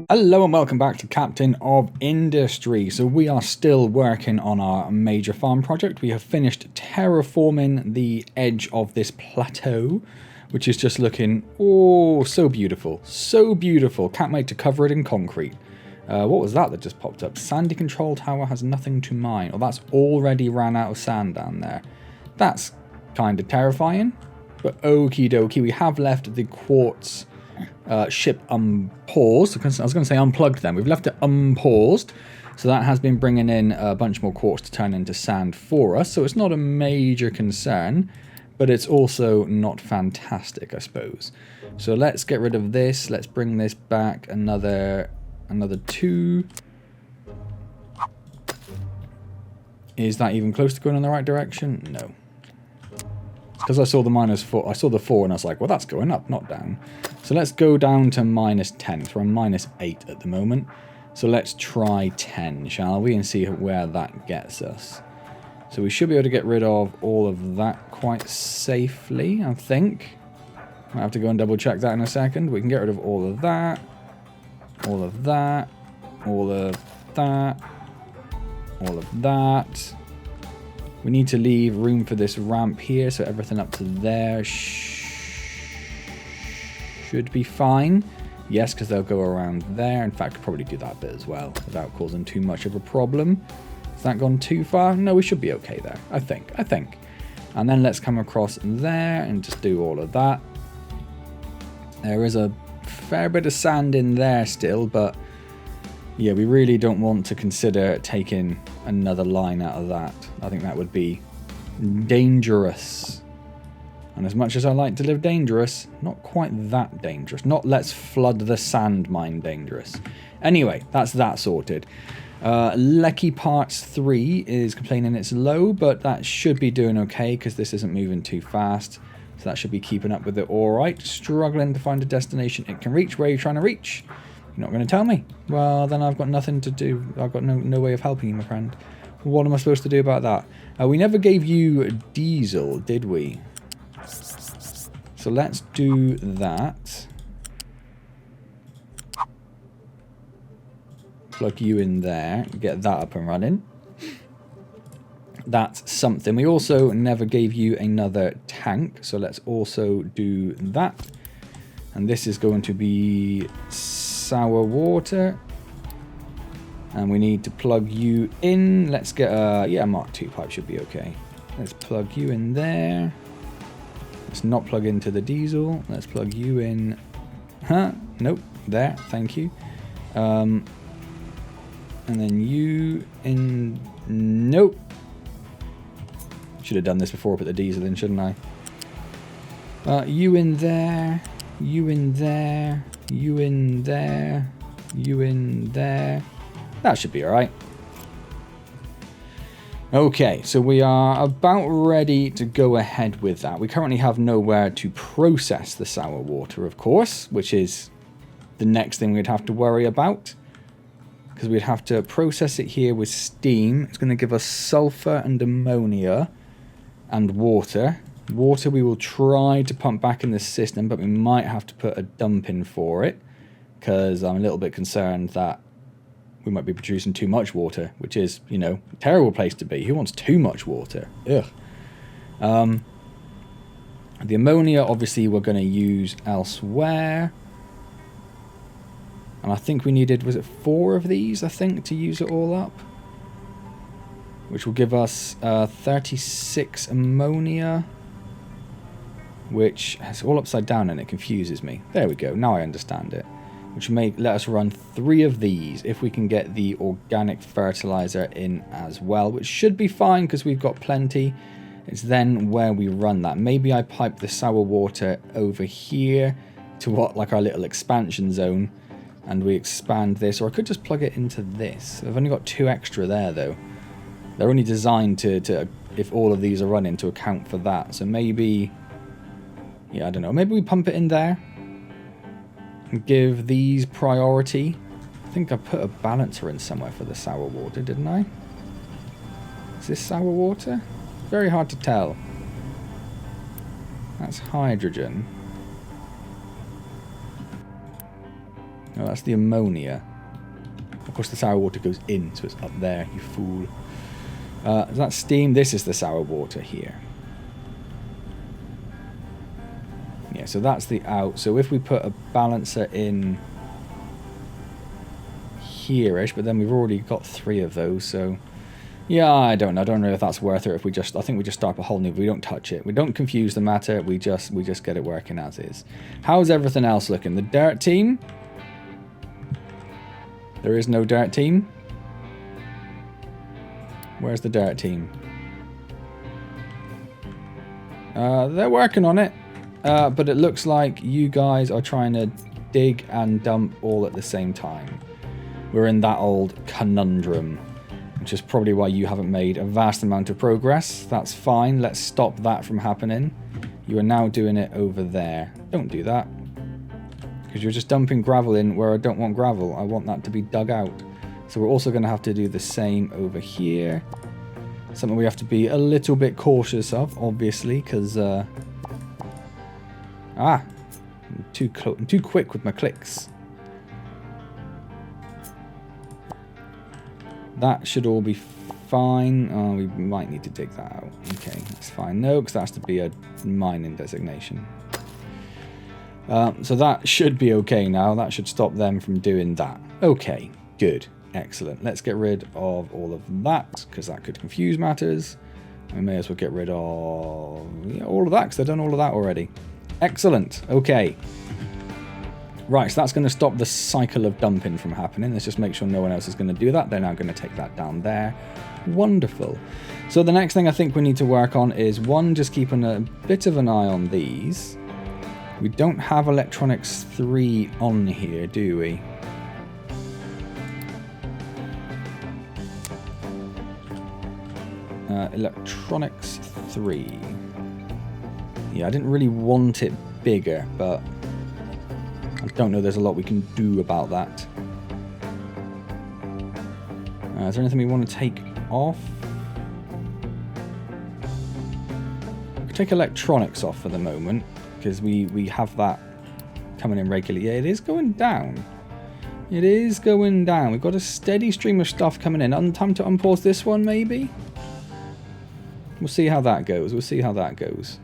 Hello and welcome back to Captain of Industry. So we are still working on our major farm project. We have finished terraforming the edge of this plateau, which is just looking, oh, so beautiful. So beautiful. Can't wait to cover it in concrete. What was that just popped up? Sandy control tower has nothing to mine. Oh, that's already ran out of sand down there. That's kind of terrifying. But okie dokie, we have left the quartz ship unpaused. I was going to say unplugged then. We've left it unpaused. So that has been bringing in a bunch more quartz to turn into sand for us. So it's not a major concern, but it's also not fantastic, I suppose. So let's get rid of this. Let's bring this back another 2. Is that even close to going in the right direction? No. Because I saw the -4, I saw the 4 and I was like, well, that's going up, not down. So let's go down to -10. We're on -8 at the moment. So let's try 10, shall we? And see where that gets us. So we should be able to get rid of all of that quite safely, I think. Might have to go and double check that in a second. We can get rid of all of that. All of that. All of that. All of that. We need to leave room for this ramp here, so everything up to there should be fine. Yes, because they'll go around there. In fact, I'll probably do that bit as well without causing too much of a problem. Has that gone too far? No, we should be okay there, I think. And then let's come across there and just do all of that. There is a fair bit of sand in there still, but yeah, we really don't want to consider taking another line out of that. I think that would be dangerous. And as much as I like to live dangerous, not quite that dangerous. Not let's flood the sand mine dangerous. Anyway, that's that sorted. Lecky Parts 3 is complaining it's low, but that should be doing okay because this isn't moving too fast. So that should be keeping up with it all right. Struggling to find a destination it can reach. Where are you trying to reach? You're not going to tell me. Well, then I've got nothing to do. I've got no way of helping you, my friend. What am I supposed to do about that? We never gave you diesel, did we? So let's do that. Plug you in there. Get that up and running. That's something. We also never gave you another tank. So let's also do that. And this is going to be sour water. And we need to plug you in. Let's get a... yeah, Mark II pipe should be okay. Let's plug you in there. Let's not plug into the diesel. Let's plug you in. Huh? Nope. There. Thank you. And then you in... nope. Should have done this before I put the diesel in, shouldn't I? You in there. You in there. You in there. You in there. That should be alright. Okay, so we are about ready to go ahead with that. We currently have nowhere to process the sour water, of course, which is the next thing we'd have to worry about. Because we'd have to process it here with steam. It's going to give us sulfur and ammonia and water. Water we will try to pump back in the system, but we might have to put a dump in for it. Because I'm a little bit concerned that we might be producing too much water, which is, you know, a terrible place to be. Who wants too much water? Ugh. The ammonia, obviously, we're going to use elsewhere. And I think we needed, was it 4 of these, I think, to use it all up? Which will give us 36 ammonia. Which is all upside down and it confuses me. There we go, now I understand it. Which may let us run 3 of these if we can get the organic fertilizer in as well, which should be fine because we've got plenty. It's then where we run that. Maybe I pipe the sour water over here to what, like our little expansion zone, and we expand this, or I could just plug it into this. I've only got 2 extra there though. They're only designed to if all of these are running, to account for that. So maybe, yeah, I don't know, maybe we pump it in there. Give these priority. I think I put a balancer in somewhere for the sour water, didn't I? Is this sour water? Very hard to tell. That's hydrogen. Oh, that's the ammonia. Of course, the sour water goes in, so it's up there, you fool. Is that steam? This is the sour water here. Yeah, so that's the out. So if we put a balancer in here-ish, but then we've already got 3 of those, so... Yeah, I don't know. I don't know if that's worth it. If we just, I think we just start up a whole new. We don't touch it. We don't confuse the matter. We just get it working as is. How's everything else looking? The dirt team? There is no dirt team. Where's the dirt team? They're working on it, but it looks like you guys are trying to dig and dump all at the same time. We're in that old conundrum, which is probably why you haven't made a vast amount of progress. That's fine. Let's stop that from happening. You are now doing it over there. Don't do that. Because you're just dumping gravel in where I don't want gravel. I want that to be dug out. So we're also going to have to do the same over here. Something we have to be a little bit cautious of, obviously, because... I'm too quick with my clicks. That should all be fine. Oh, we might need to dig that out. Okay, that's fine. No, because that has to be a mining designation. So that should be okay now. That should stop them from doing that. Okay, good. Excellent. Let's get rid of all of that, because that could confuse matters. We may as well get rid of all of that, because they've done all of that already. Excellent. Okay. Right, so that's going to stop the cycle of dumping from happening. Let's just make sure no one else is going to do that. They're now going to take that down there. Wonderful. So the next thing I think we need to work on is, one, just keeping a bit of an eye on these. We don't have electronics 3 on here, do we? Electronics 3. Yeah, I didn't really want it bigger, but I don't know there's a lot we can do about that. Is there anything we want to take off? We can take electronics off for the moment, because we have that coming in regularly. Yeah, it is going down. It is going down. We've got a steady stream of stuff coming in. Time to unpause this one, maybe? We'll see how that goes. We'll see how that goes.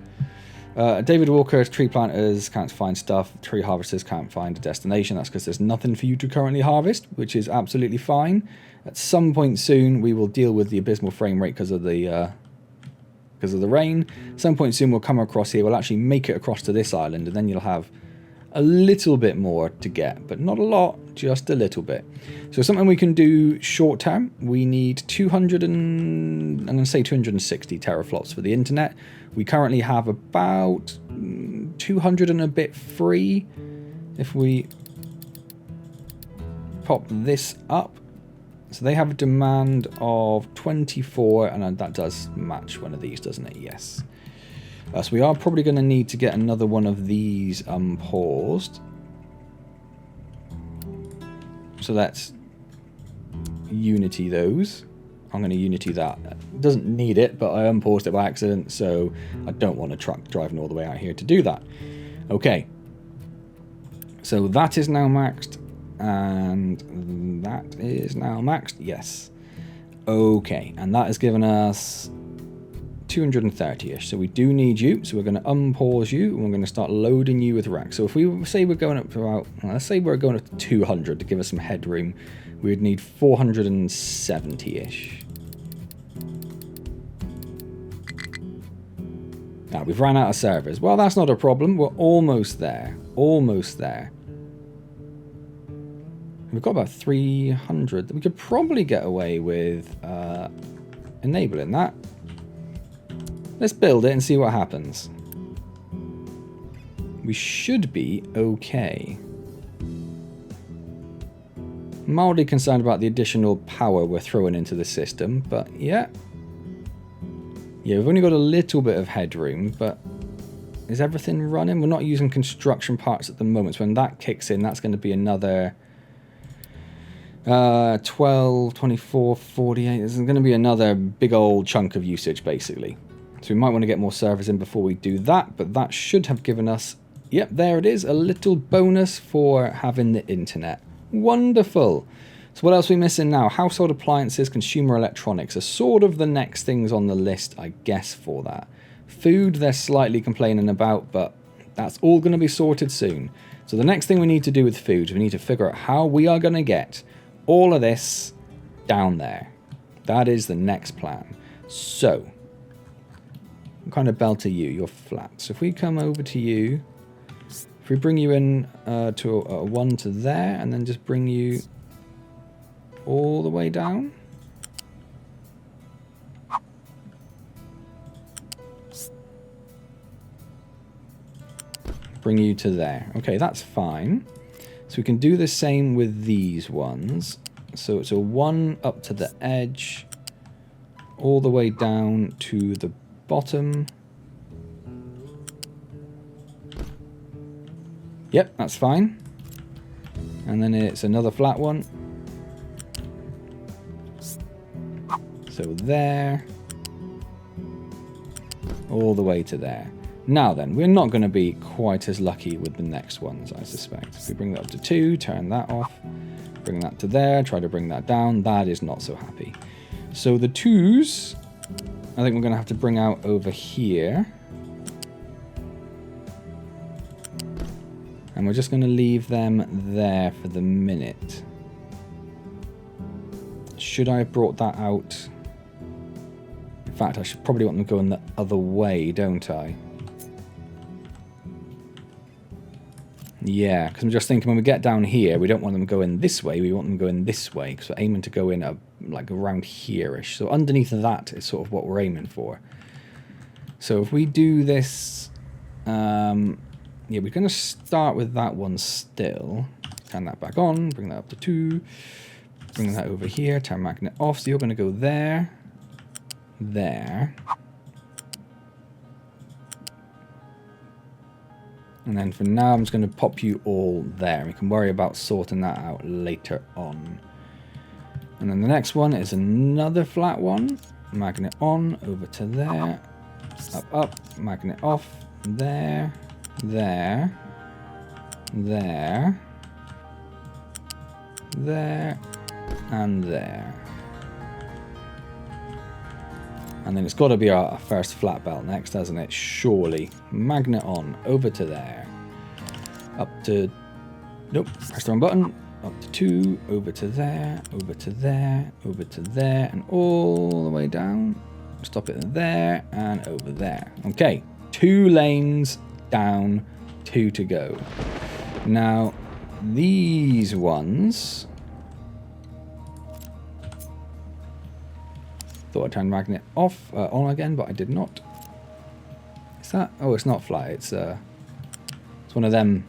David Walker, tree planters can't find stuff. Tree harvesters can't find a destination. That's because there's nothing for you to currently harvest, which is absolutely fine. At some point soon, we will deal with the abysmal frame rate because of the rain. Some point soon, we'll come across here. We'll actually make it across to this island, and then you'll have a little bit more to get, but not a lot, just a little bit. So something we can do short term, we need 260 teraflops for the internet. We currently have about 200 and a bit free. If we pop this up, so they have a demand of 24, and that does match one of these, doesn't it? Yes. So we are probably going to need to get another one of these unpaused. So let's unity those. I'm going to unity that. It doesn't need it, but I unpaused it by accident, so I don't want a truck driving all the way out here to do that. Okay. So that is now maxed, and that is now maxed. Yes. Okay, and that has given us 230-ish, so we do need you, so we're going to unpause you, and we're going to start loading you with racks. So if we say we're going up to about, let's say we're going up to 200 to give us some headroom, we would need 470-ish. Now, we've ran out of servers. Well, that's not a problem. We're almost there. Almost there. We've got about 300. We could probably get away with enabling that. Let's build it and see what happens. We should be okay. Mildly concerned about the additional power we're throwing into the system, but yeah. Yeah, we've only got a little bit of headroom, but is everything running? We're not using construction parts at the moment, so when that kicks in, that's going to be another 12, 24, 48. This is going to be another big old chunk of usage, basically. So we might want to get more servers in before we do that, but that should have given us Yep, there it is. A little bonus for having the internet. Wonderful. So what else are we missing now? Household appliances, consumer electronics are sort of the next things on the list, I guess, for that. Food, they're slightly complaining about, but that's all going to be sorted soon. So the next thing we need to do with food, we need to figure out how we are going to get all of this down there. That is the next plan. So, what kind of belt are you? You're flat. So if we come over to you, if we bring you in to a 1 to there, and then just bring you all the way down. Bring you to there. Okay, that's fine. So we can do the same with these ones. So it's a 1 up to the edge, all the way down to the bottom. Yep, that's fine. And then it's another flat one. So there. All the way to there. Now then, we're not going to be quite as lucky with the next ones, I suspect. If we bring that up to 2, turn that off. Bring that to there, try to bring that down. That is not so happy. So the 2s, I think we're going to have to bring out over here. And we're just going to leave them there for the minute. Should I have brought that out? In fact, I should probably want them going the other way, don't I? Yeah, because I'm just thinking when we get down here, we don't want them going this way, we want them going this way, because we're aiming to go in like around here-ish. So underneath of that is sort of what we're aiming for. So if we do this, yeah, we're going to start with that one still. Turn that back on, bring that up to 2, bring that over here, turn magnet off, so you're going to go there, there. And then for now, I'm just going to pop you all there. We can worry about sorting that out later on. And then the next one is another flat one. Magnet on, over to there. Up, up, magnet off. There, there, there, there, and there. And then it's got to be our first flat belt next, hasn't it? Surely. Magnet on, over to there. Up to... Nope, press the wrong button. Up to 2, over to there, over to there, over to there, and all the way down. Stop it there, and over there. Okay, 2 lanes down, 2 to go. Now, these ones... Thought I turned magnet off, on again, but I did not. Is that? Oh, it's not flat. It's one of them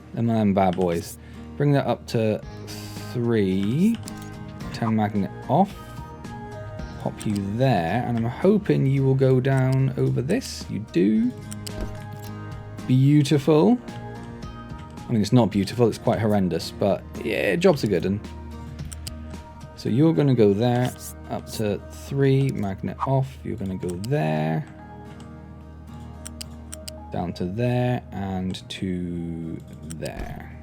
bad boys. Bring that up to 3. Turn magnet off. Pop you there, and I'm hoping you will go down over this. You do. Beautiful. I mean, it's not beautiful. It's quite horrendous, but yeah, jobs are good. And so you're going to go there. Up to 3, magnet off, you're going to go there, down to there, and to there.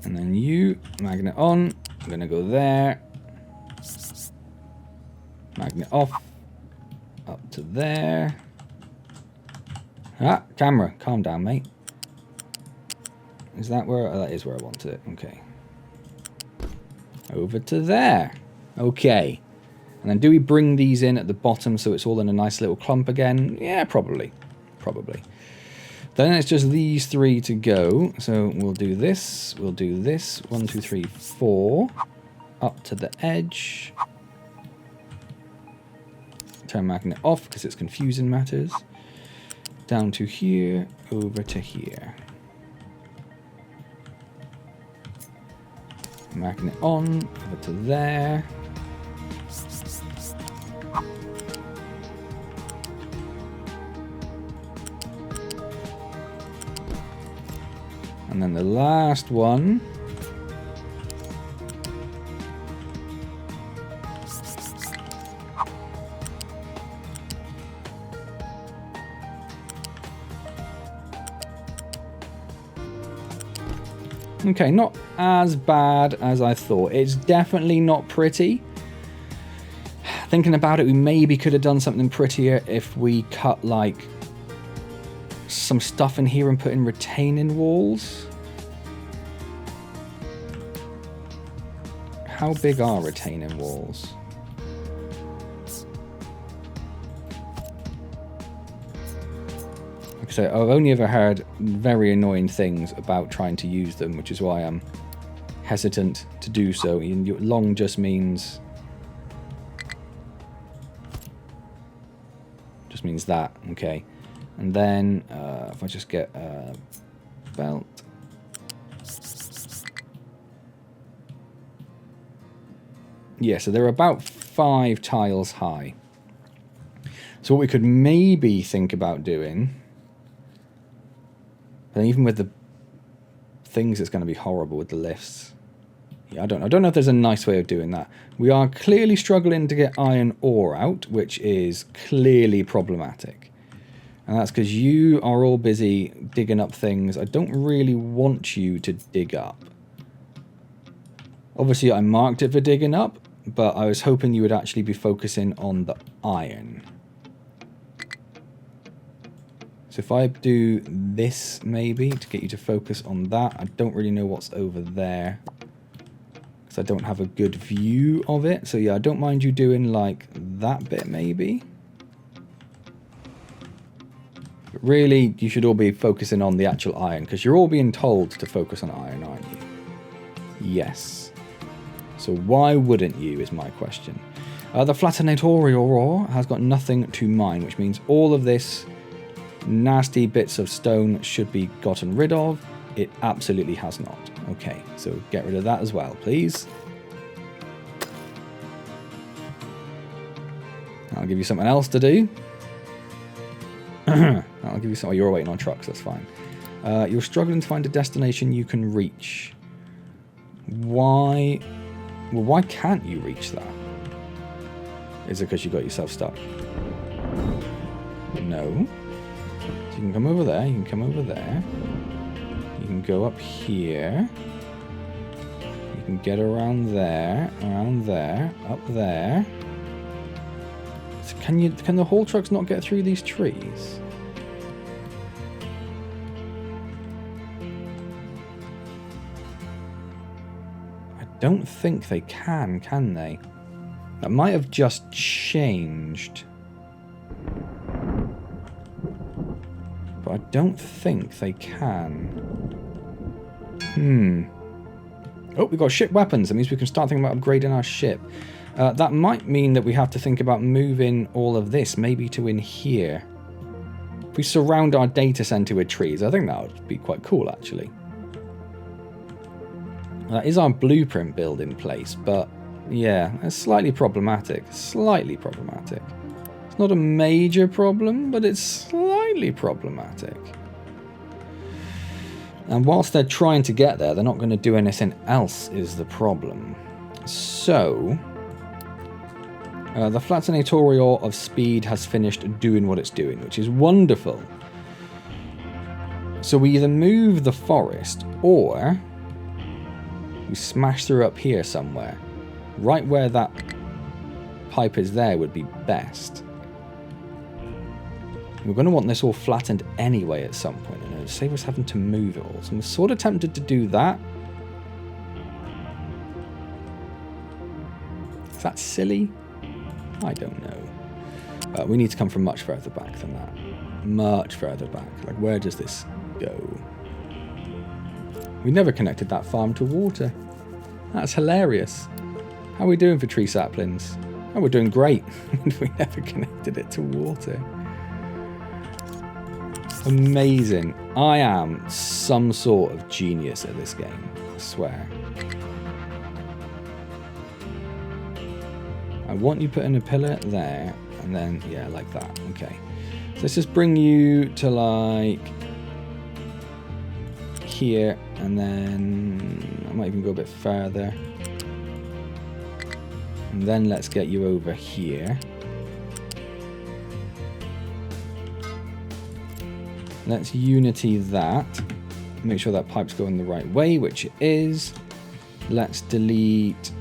And then you, magnet on, I'm going to go there, magnet off, up to there. Ah, camera, calm down, mate. Is that where, that is where I wanted it, okay. Over to there. Okay. And then do we bring these in at the bottom so it's all in a nice little clump again? Yeah, probably. Probably. Then it's just these 3 to go. So we'll do this. We'll do this. 1, 2, 3, 4. Up to the edge. Turn magnet off because it's confusing matters. Down to here. Over to here. Magnet on, over to there. And then the last one. Okay, not as bad as I thought. It's definitely not pretty. Thinking about it, we maybe could have done something prettier if we cut, like, some stuff in here and put in retaining walls. How big are retaining walls? Like I say, I've only ever heard very annoying things about trying to use them, which is why I'm hesitant to do so. Long just means that. Okay, and then if I just get a belt. Yeah, so they're about 5 tiles high. So what we could maybe think about doing, and even with the things, it's going to be horrible with the lifts. Yeah, I don't know if there's a nice way of doing that. We are clearly struggling to get iron ore out, which is clearly problematic. And that's because you are all busy digging up things I don't really want you to dig up. Obviously, I marked it for digging up, but I was hoping you would actually be focusing on the iron. So if I do this, maybe, to get you to focus on that. I don't really know what's over there, because I don't have a good view of it. So yeah, I don't mind you doing, like, that bit, maybe. But really, you should all be focusing on the actual iron, because you're all being told to focus on iron, aren't you? Yes. So why wouldn't you, is my question. The flatinatorial ore has got nothing to mine, which means all of this nasty bits of stone should be gotten rid of. It absolutely has not. Okay, so get rid of that as well, please. I'll give you something else to do. I'll give you something. You're waiting on trucks, that's fine. You're struggling to find a destination you can reach. Why? Well, why can't you reach that? Is it because you got yourself stuck? No. So you can come over there, you can come over there. You can go up here. You can get around there, up there. So can the haul trucks not get through these trees? I don't think they can they? That might have just changed. But I don't think they can. Oh, we've got ship weapons. That means we can start thinking about upgrading our ship. That might mean that we have to think about moving all of this, maybe to in here. If we surround our data center with trees, I think that would be quite cool, actually. That is our blueprint build in place, but yeah, it's slightly problematic. Slightly problematic. It's not a major problem, but it's slightly problematic. And whilst they're trying to get there, they're not going to do anything else is the problem. So, the flatinatorial of speed has finished doing what it's doing, which is wonderful. So we either move the forest, or we smash through up here somewhere. Right where that pipe is there would be best. We're going to want this all flattened anyway at some point, and it'll save us having to move it all. So I'm sort of tempted to do that. Is that silly? I don't know. We need to come from much further back than that. Much further back. Like, where does this go? We never connected that farm to water. That's hilarious. How are we doing for tree saplings? Oh, we're doing great. We never connected it to water. Amazing. I am some sort of genius at this game, I swear. I want you putting a pillar there, and then, yeah, like that. Okay. So let's just bring you to, like, here, and then I might even go a bit further. And then let's get you over here. Let's unity that. make sure that pipe's going the right way, which it is. Let's delete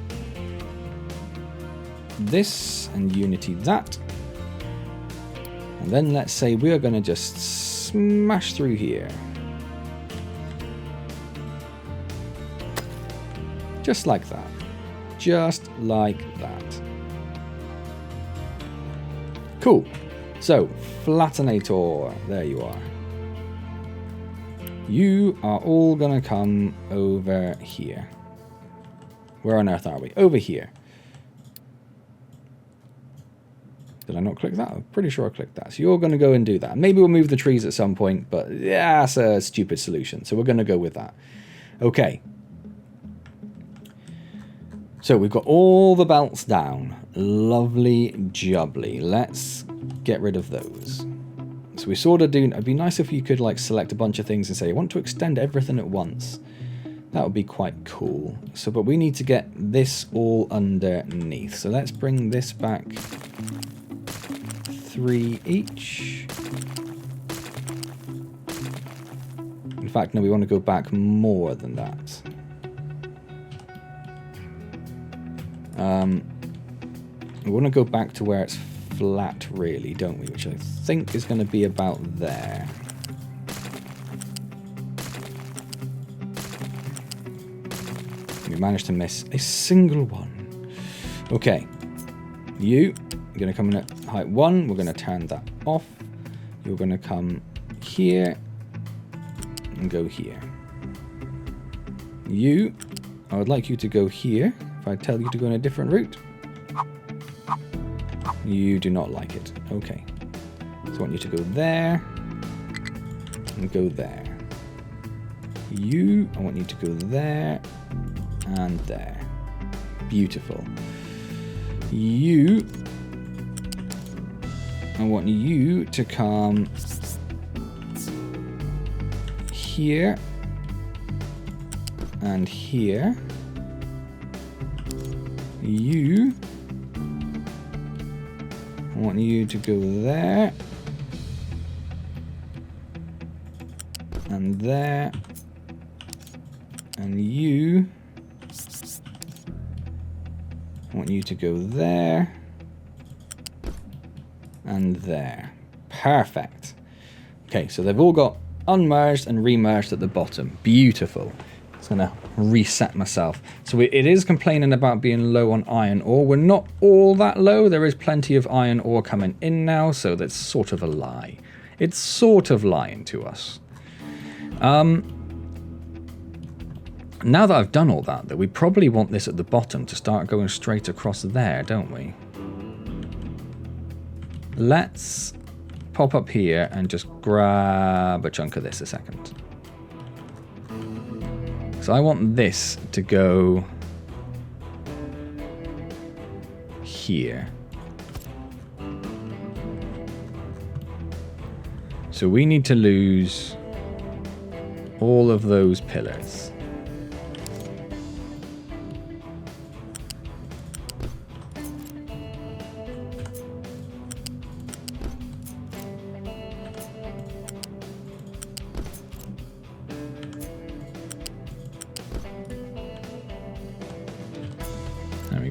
this and unity that. And then let's say we are going to just smash through here. Just like that. Just like that. Cool. So, Flattenator, there you are. You are all gonna come over here. Where on earth are we? Over here. Did I not click that? I'm pretty sure I clicked that. So you're gonna go and do that. Maybe we'll move the trees at some point, but yeah, that's a stupid solution. So we're gonna go with that. Okay. So we've got all the belts down. Lovely jubbly. Let's get rid of those. So we sort of do... It'd be nice if you could like select a bunch of things and say, I want to extend everything at once. That would be quite cool. So, but we need to get this all underneath. So let's bring this back 3 each. In fact, no, we want to go back more than that. We want to go back to where it's flat, really, don't we? Which I think is going to be about there. We managed to miss a single one. Okay. You're going to come in at height 1. We're going to turn that off. You're going to come here and go here. I would like you to go here. If I tell you to go in a different route, you do not like it. Okay. So I want you to go there and go there. I want you to go there and there. Beautiful. I want you to come here and here. I want you to go there and there, and I want you to go there and there. Perfect. Okay, so they've all got unmerged and remerged at the bottom. Beautiful. It's going to reset myself. So it is complaining about being low on iron ore. We're not all that low. There is plenty of iron ore coming in now, so that's sort of a lie. It's sort of lying to us. Now that I've done all that, though, we probably want this at the bottom to start going straight across there, don't we? Let's pop up here and just grab a chunk of this a second. So I want this to go here. So we need to lose all of those pillars.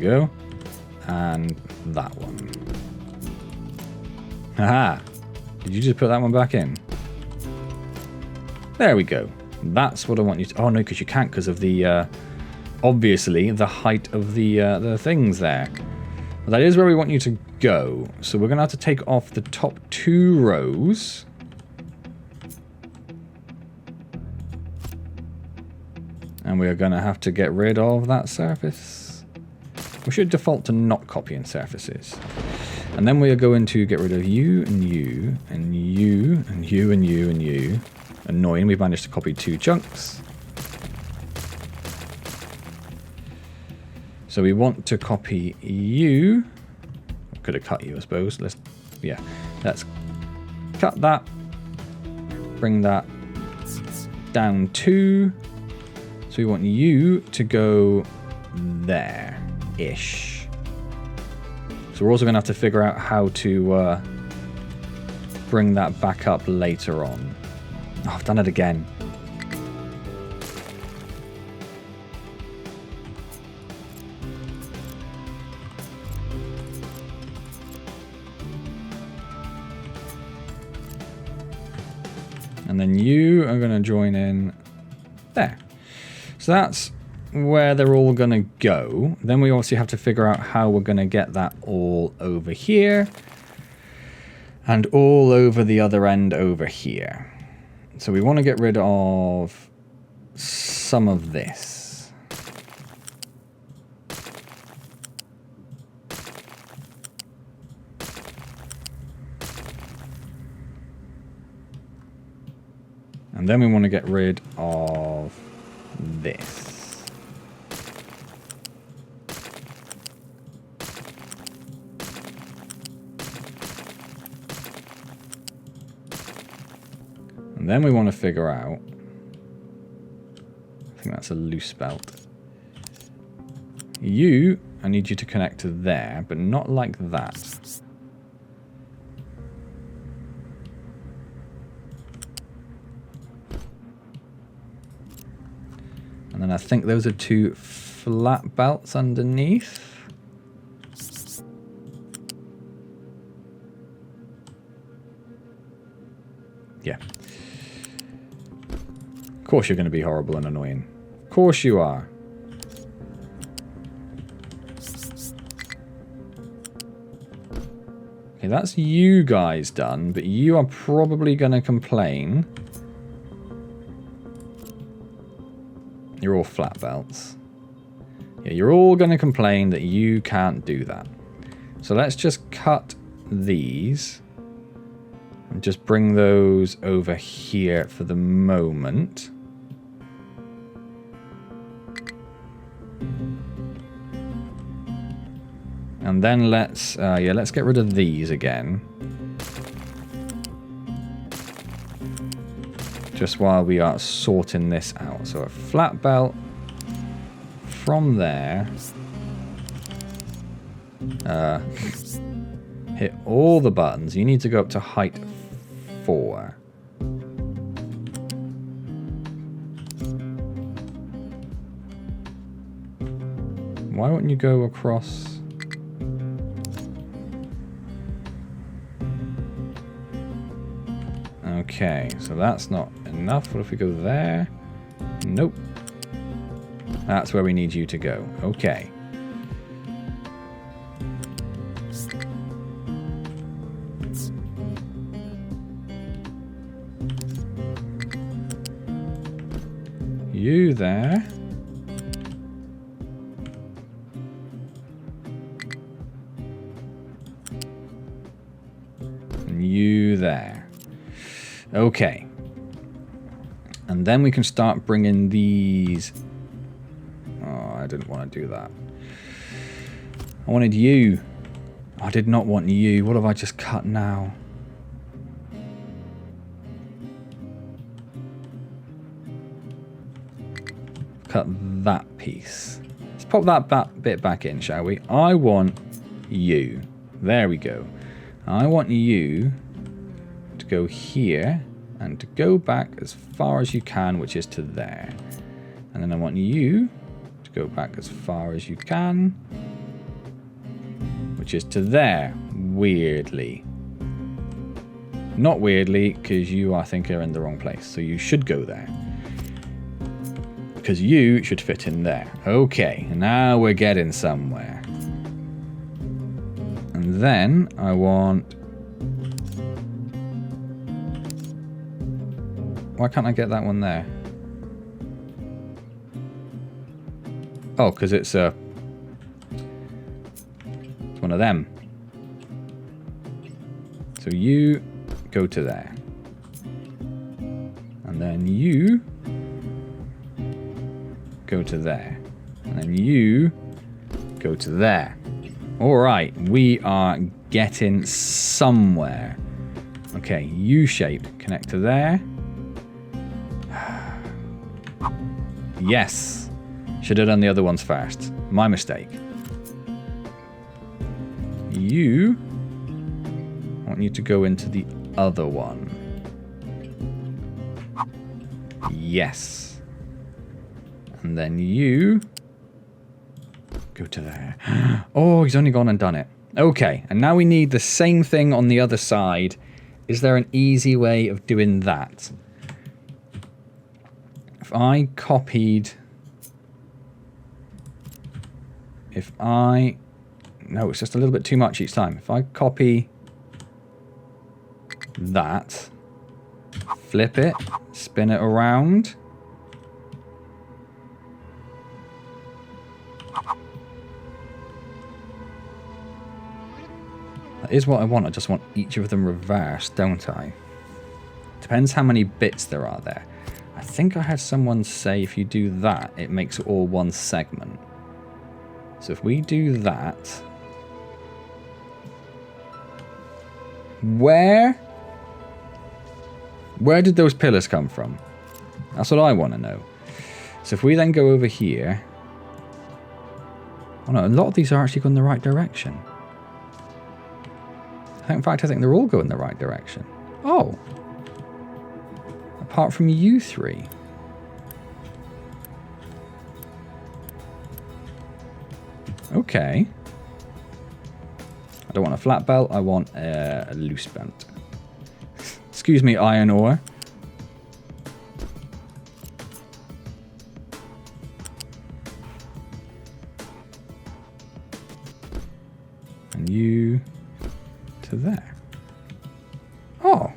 Go, and that one. Haha! Did you just put that one back in? There we go. That's what I want you to... Oh no, because you can't because of the obviously the height of the things there. But that is where we want you to go. So we're gonna have to take off the top 2 rows. And we are gonna have to get rid of that surface. We should default to not copying surfaces. And then we are going to get rid of you and you and you and you and you and you. Annoying, we've managed to copy 2 chunks. So we want to copy you. I could have cut you, I suppose. Let's cut that. Bring that down 2. So we want you to go there-ish. So we're also going to have to figure out how to bring that back up later on. Oh, I've done it again. And then you are going to join in there. So that's where they're all going to go. Then we obviously have to figure out how we're going to get that all over here. And all over the other end over here. So we want to get rid of some of this. And then we want to get rid of this. And then we want to figure out, I think that's a loose belt. I need you to connect to there, but not like that. And then I think those are 2 flat belts underneath. Yeah. Of course you're going to be horrible and annoying. Of course you are. Okay, that's you guys done, but you are probably going to complain. You're all flat belts. Yeah, you're all going to complain that you can't do that. So let's just cut these. And just bring those over here for the moment. And then let's get rid of these again. Just while we are sorting this out. So a flat belt from there. Hit all the buttons. You need to go up to height 4. Why wouldn't you go across? Okay, so that's not enough. What if we go there? Nope. That's where we need you to go. Okay. You there. And you there. Okay. And then we can start bringing these. Oh, I didn't want to do that. I wanted you. I did not want you. What have I just cut now? Cut that piece. Let's pop that bit back in, shall we? I want you. There we go. I want you to go here and to go back as far as you can, which is to there. And then I want you to go back as far as you can, which is to there, weirdly. Not weirdly, because you, I think, are in the wrong place. So you should go there. Because you should fit in there. Okay, now we're getting somewhere. And then I want... Why can't I get that one there? Oh, because it's one of them. So you go to there. And then you go to there. And then you go to there. Alright, we are getting somewhere. Okay, U-shaped. Connect to there. Yes. Should have done the other ones first. My mistake. You... I want you to go into the other one. Yes. And then you... go to there. Oh, he's only gone and done it. Okay, and now we need the same thing on the other side. Is there an easy way of doing that? if I copied... No, it's just a little bit too much each time. If I copy that, flip it, spin it around. That is what I want. I just want each of them reversed, don't I? Depends how many bits there are there. I think I had someone say if you do that, it makes it all one segment. So if we do that... Where did those pillars come from? That's what I want to know. So if we then go over here... Oh no, a lot of these are actually going the right direction. In fact, I think they're all going the right direction. Oh. Apart from you three. Okay. I don't want a flat belt, I want a loose belt. Excuse me, iron ore. And you to there. Oh.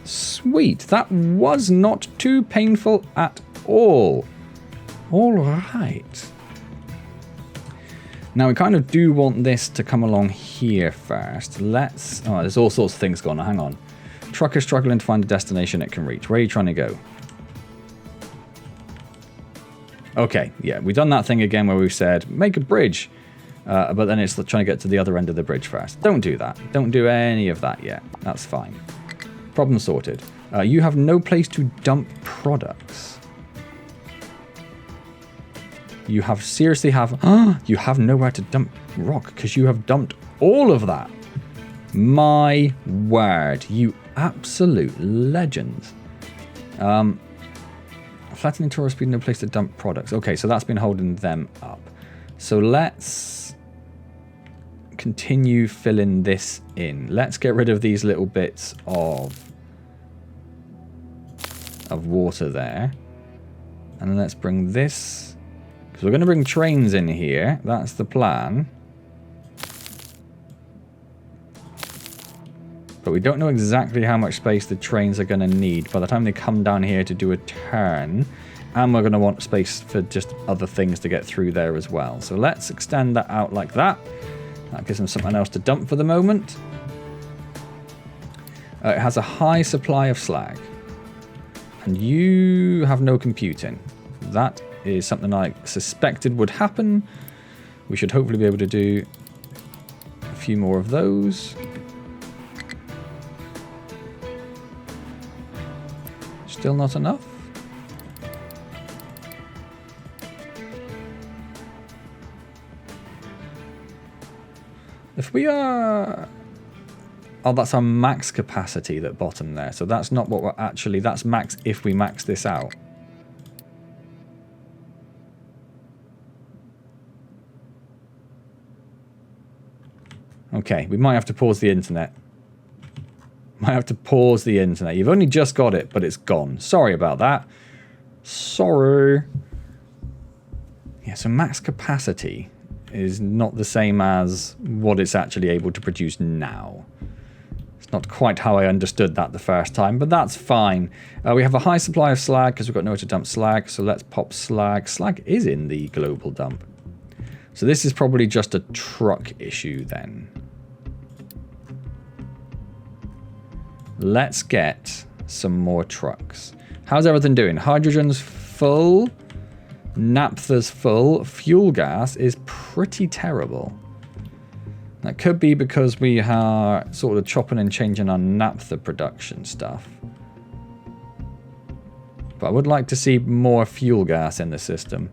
Sweet. That was not too painful at all. All right. Now, we kind of do want this to come along here first. Let's... Oh, there's all sorts of things going on. Hang on. Truck is struggling to find a destination it can reach. Where are you trying to go? Okay, yeah. We've done that thing again where we've said, make a bridge. But then it's trying to get to the other end of the bridge first. Don't do that. Don't do any of that yet. That's fine. Problem sorted. You have no place to dump products. You have seriously have... you have nowhere to dump rock because you have dumped all of that. My word. You absolute legend. Flattening tourist speed, no place to dump products. Okay, so that's been holding them up. So let's continue filling this in. Let's get rid of these little bits of water there. And then let's bring this... So we're going to bring trains in here. That's the plan. But we don't know exactly how much space the trains are going to need by the time they come down here to do a turn. And we're going to want space for just other things to get through there as well. So let's extend that out like that. That gives them something else to dump for the moment. It has a high supply of slag. And you have no computing. That is something I suspected would happen. We should hopefully be able to do a few more of those. Still not enough? If we are... Oh, that's our max capacity that bottom there. So that's not what we're actually... That's max if we max this out. Okay, we might have to pause the internet. Might have to pause the internet. You've only just got it, but it's gone. Sorry about that. Sorry. Yeah, so max capacity is not the same as what it's actually able to produce now. It's not quite how I understood that the first time, but that's fine. We have a high supply of slag because we've got nowhere to dump slag, so let's pop slag. Slag is in the global dump. So this is probably just a truck issue then. Let's get some more trucks. How's everything doing? Hydrogen's full. Naphtha's full. Fuel gas is pretty terrible. That could be because we are sort of chopping and changing our naphtha production stuff. But I would like to see more fuel gas in the system.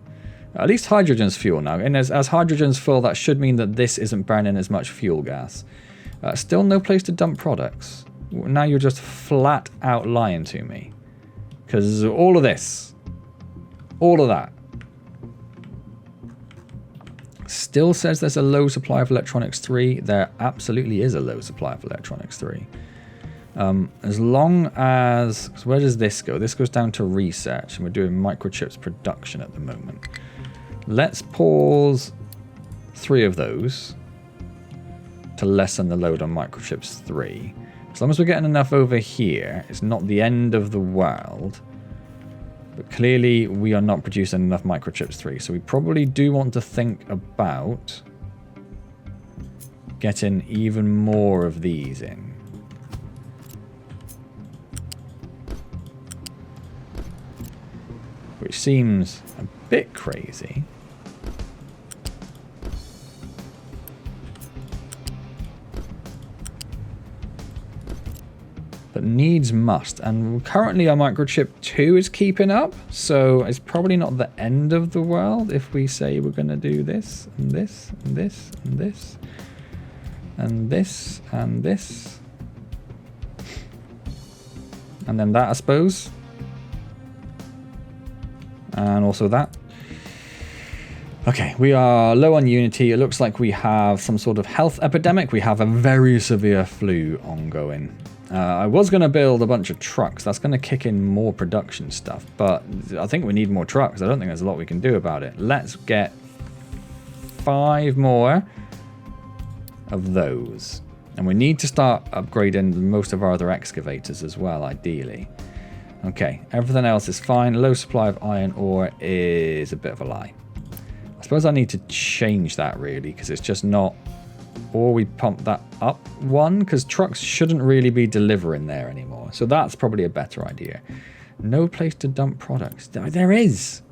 At least hydrogen's fuel now. And as hydrogen's full, that should mean that this isn't burning as much fuel gas. Still no place to dump products. Now you're just flat out lying to me. Because all of this, all of that, still says there's a low supply of electronics 3. There absolutely is a low supply of electronics 3. As long as... So where does this go? This goes down to research, and we're doing microchips production at the moment. Let's pause 3 of those to lessen the load on microchips 3. As long as we're getting enough over here, it's not the end of the world. But clearly we are not producing enough microchips 3, so we probably do want to think about getting even more of these in. Which seems a bit crazy. But needs must. And currently our microchip 2 is keeping up. So it's probably not the end of the world if we say we're going to do this and this and this and this and this and this. And then that, I suppose. And also that. Okay, we are low on Unity. It looks like we have some sort of health epidemic. We have a very severe flu ongoing. I was going to build a bunch of trucks. That's going to kick in more production stuff. But I think we need more trucks. I don't think there's a lot we can do about it. Let's get 5 more of those. And we need to start upgrading most of our other excavators as well, ideally. Okay, everything else is fine. Low supply of iron ore is a bit of a lie. I suppose I need to change that really, because it's just not... Or we pump that up 1, because trucks shouldn't really be delivering there anymore. So that's probably a better idea. No place to dump products. There is!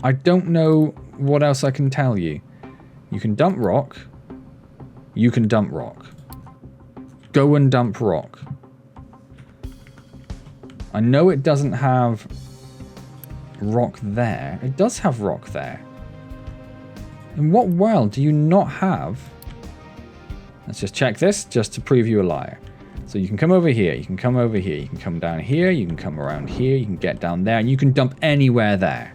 I don't know what else I can tell you. You can dump rock. You can dump rock. Go and dump rock. I know it doesn't have rock there. It does have rock there. In what world do you not have... Let's just check this, just to prove you a liar. So you can come over here, you can come over here, you can come down here, you can come around here, you can get down there, and you can dump anywhere there.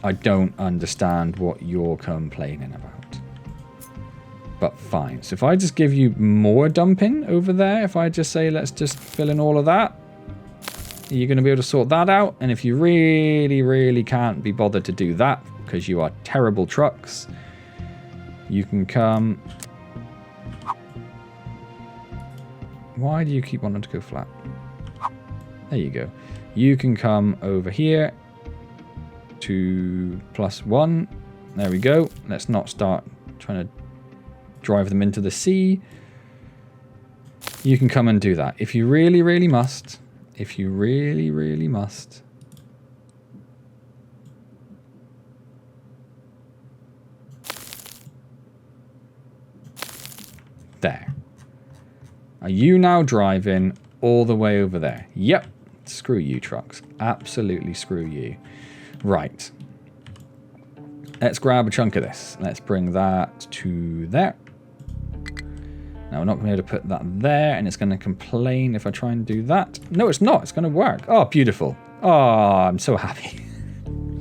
I don't understand what you're complaining about. But fine. So if I just give you more dumping over there, if I just say, let's just fill in all of that, you're going to be able to sort that out. And if you really, really can't be bothered to do that because you are terrible trucks, you can come... Why do you keep wanting to go flat? There you go. You can come over here to +1. There we go. Let's not start trying to drive them into the sea. You can come and do that. If you really, really must. If you really, really must. There. Are you now driving all the way over there? Yep. Screw you, trucks. Absolutely screw you. Right. Let's grab a chunk of this. Let's bring that to there. Now we're not going to be able to put that there, and it's going to complain if I try and do that. No, it's not. It's going to work. Oh, beautiful. Oh, I'm so happy.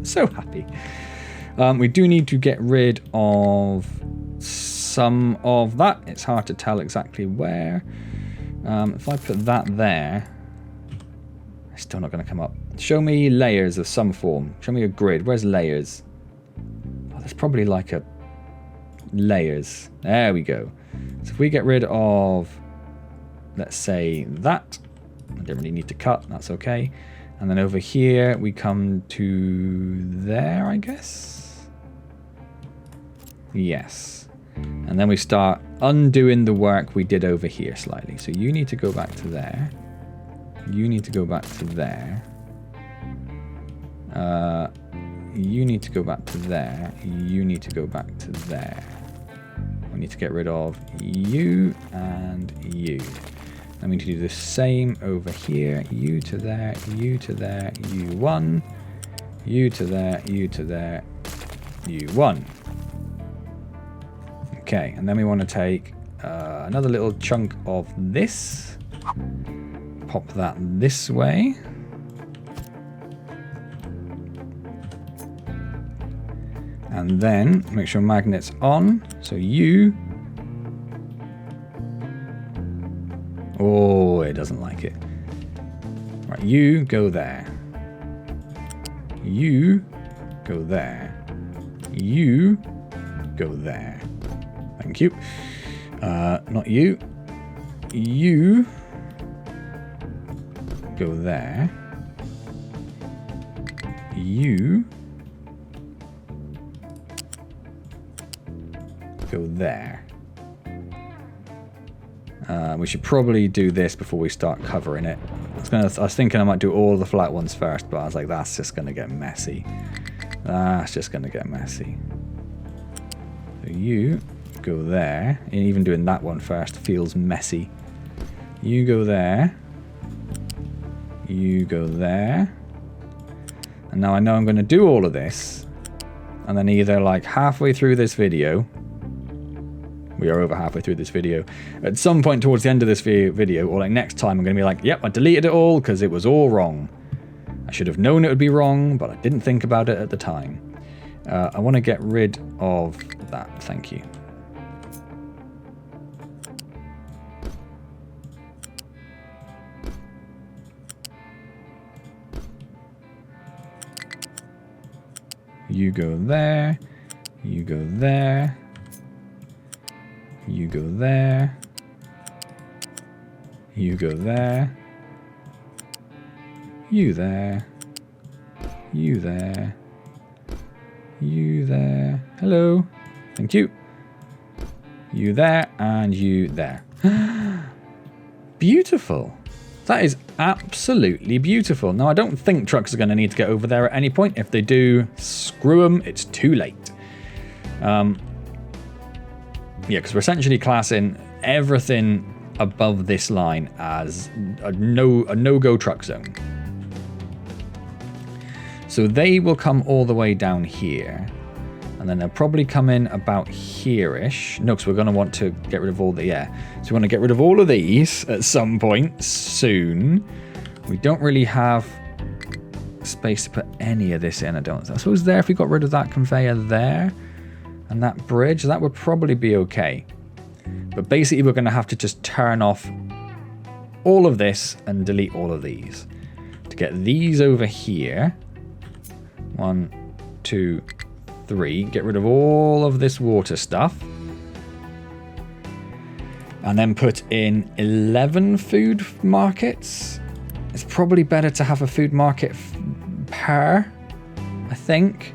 So happy. We do need to get rid of some of that. It's hard to tell exactly where. If I put that there, it's still not going to come up. Show me layers of some form. Show me a grid. Where's layers? Oh, there's probably like a layers. There we go. So if we get rid of, let's say that, I don't really need to cut, that's okay. And then over here we come to there, I guess. Yes. And then we start undoing the work we did over here slightly. So you need to go back to there. You need to go back to there. You need to go back to there. You need to go back to there. We need to get rid of you and you. And we need to do the same over here. You to there, you to there, you one. You to there, you to there, you one. Okay, and then we want to take another little chunk of this. Pop that this way. And then make sure magnet's on. So you it doesn't like it. Right, you go there. You go there. You go there. Thank you. Not you. You go there. You go there. We should probably do this before we start covering it. I was thinking I might do all the flat ones first, but I was like, that's just going to get messy. That's just going to get messy. So you go there. And even doing that one first feels messy. You go there. You go there. And now I know I'm going to do all of this. And then either like halfway through this video, we are over halfway through this video, at some point towards the end of this video, or like next time, I'm going to be like, yep, I deleted it all because it was all wrong. I should have known it would be wrong, but I didn't think about it at the time. I want to get rid of that. Thank you. You go there. You go there. You go there. You go there. You there. You there. You there. Hello. Thank you. You there and you there. Beautiful. That is absolutely beautiful. Now, I don't think trucks are going to need to get over there at any point. If they do, screw them. It's too late. Yeah, because we're essentially classing everything above this line as a no-go truck zone. So they will come all the way down here. And then they'll probably come in about here-ish. No, because we're going to want to get rid of all the... Yeah. So we want to get rid of all of these at some point soon. We don't really have space to put any of this in, I don't. I suppose there, if we got rid of that conveyor there and that bridge, that would probably be okay. But basically, we're going to have to just turn off all of this and delete all of these. To get these over here. 1, 2, 3. Get rid of all of this water stuff. And then put in 11 food markets. It's probably better to have a food market per, I think.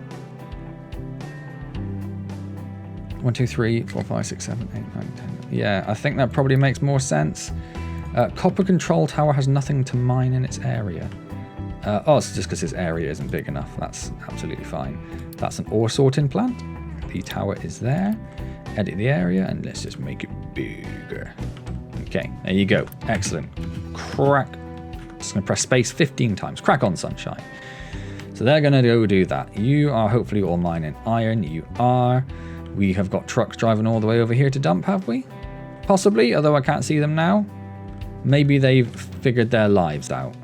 1, 2, 3, 4, 5, 6, 7, 8, 9, 10. Yeah, I think that probably makes more sense. Copper control tower has nothing to mine in its area. Oh, it's just because its area isn't big enough. That's absolutely fine. That's an ore sorting plant. The tower is there. Edit the area and let's just make it bigger. Okay, there you go. Excellent. Crack. Just going to press space 15 times. Crack on, sunshine. So they're going to go do that. You are hopefully all mining iron. You are. We have got trucks driving all the way over here to dump, have we? Possibly, although I can't see them now. Maybe they've figured their lives out.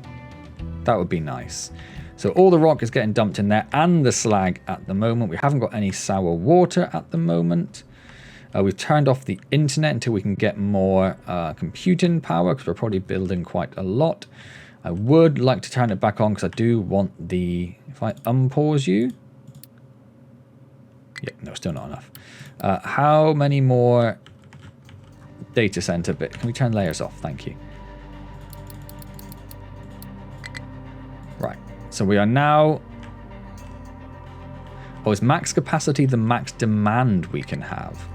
That would be nice. So all the rock is getting dumped in there and the slag at the moment. We haven't got any sour water at the moment. We've turned off the internet until we can get more computing power because we're probably building quite a lot. I would like to turn it back on because I do want the... If I unpause you... Yeah, no, still not enough. How many more data center bits? Can we turn layers off? Thank you. Right, so we are now... Oh, is max capacity the max demand we can have?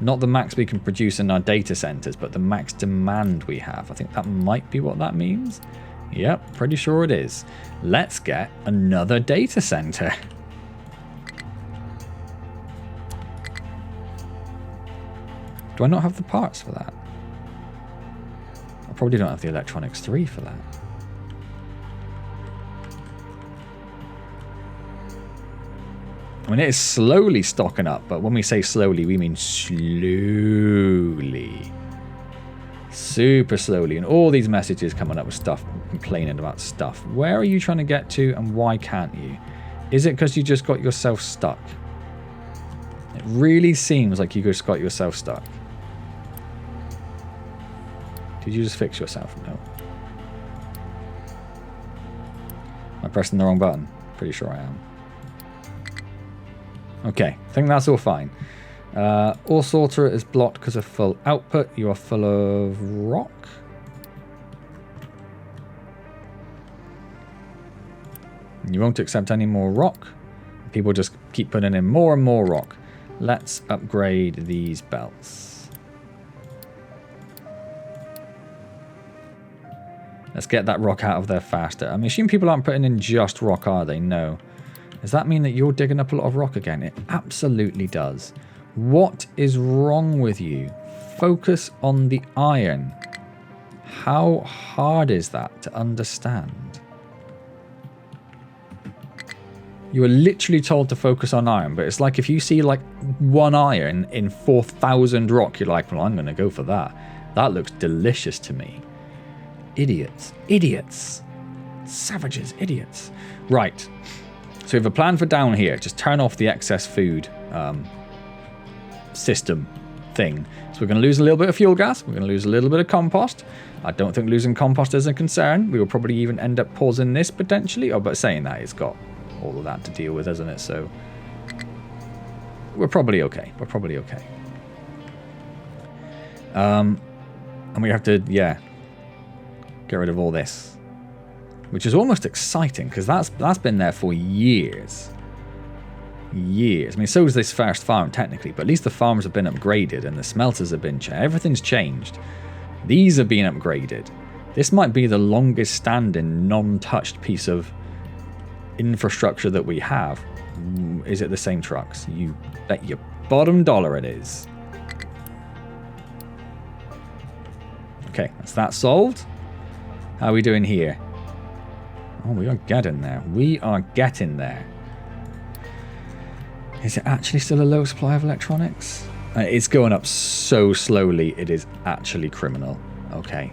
Not the max we can produce in our data centers, but the max demand we have. I think that might be what that means. Yep, pretty sure it is. Let's get another data center. Do I not have the parts for that? I probably don't have the electronics 3 for that. I mean, it is slowly stocking up, but when we say slowly, we mean slowly. Super slowly. And all these messages coming up with stuff, complaining about stuff. Where are you trying to get to and why can't you? Is it because you just got yourself stuck? It really seems like you just got yourself stuck. Did you just fix yourself? No. Am I pressing the wrong button? Pretty sure I am. Okay, I think that's all fine. Ore sorter is blocked because of full output. You are full of rock. You won't accept any more rock. People just keep putting in more and more rock. Let's upgrade these belts. Let's get that rock out of there faster. I assume people aren't putting in just rock, are they? No. Does that mean that you're digging up a lot of rock again? It absolutely does. What is wrong with you? Focus on the iron. How hard is that to understand? You are literally told to focus on iron, but it's like if you see like 1 iron in 4,000 rock, you're like, well, I'm going to go for that. That looks delicious to me. Idiots. Idiots. Savages. Idiots. Right. So we have a plan for down here. Just turn off the excess food system thing. So we're going to lose a little bit of fuel gas. We're going to lose a little bit of compost. I don't think losing compost is a concern. We will probably even end up pausing this potentially. Oh, but saying that, it's got all of that to deal with, isn't it? So we're probably okay. We're probably okay. And we have to, yeah, get rid of all this, which is almost exciting because that's been there for years. Years. I mean, so is this first farm technically, but at least the farms have been upgraded and the smelters have been changed. Everything's changed. These have been upgraded. This might be the longest standing non-touched piece of infrastructure that we have. Is it the same trucks? You bet your bottom dollar it is. Okay, that's that solved. How are we doing here? Oh, we are getting there. We are getting there. Is it actually still a low supply of electronics? It's going up so slowly, it is actually criminal. Okay.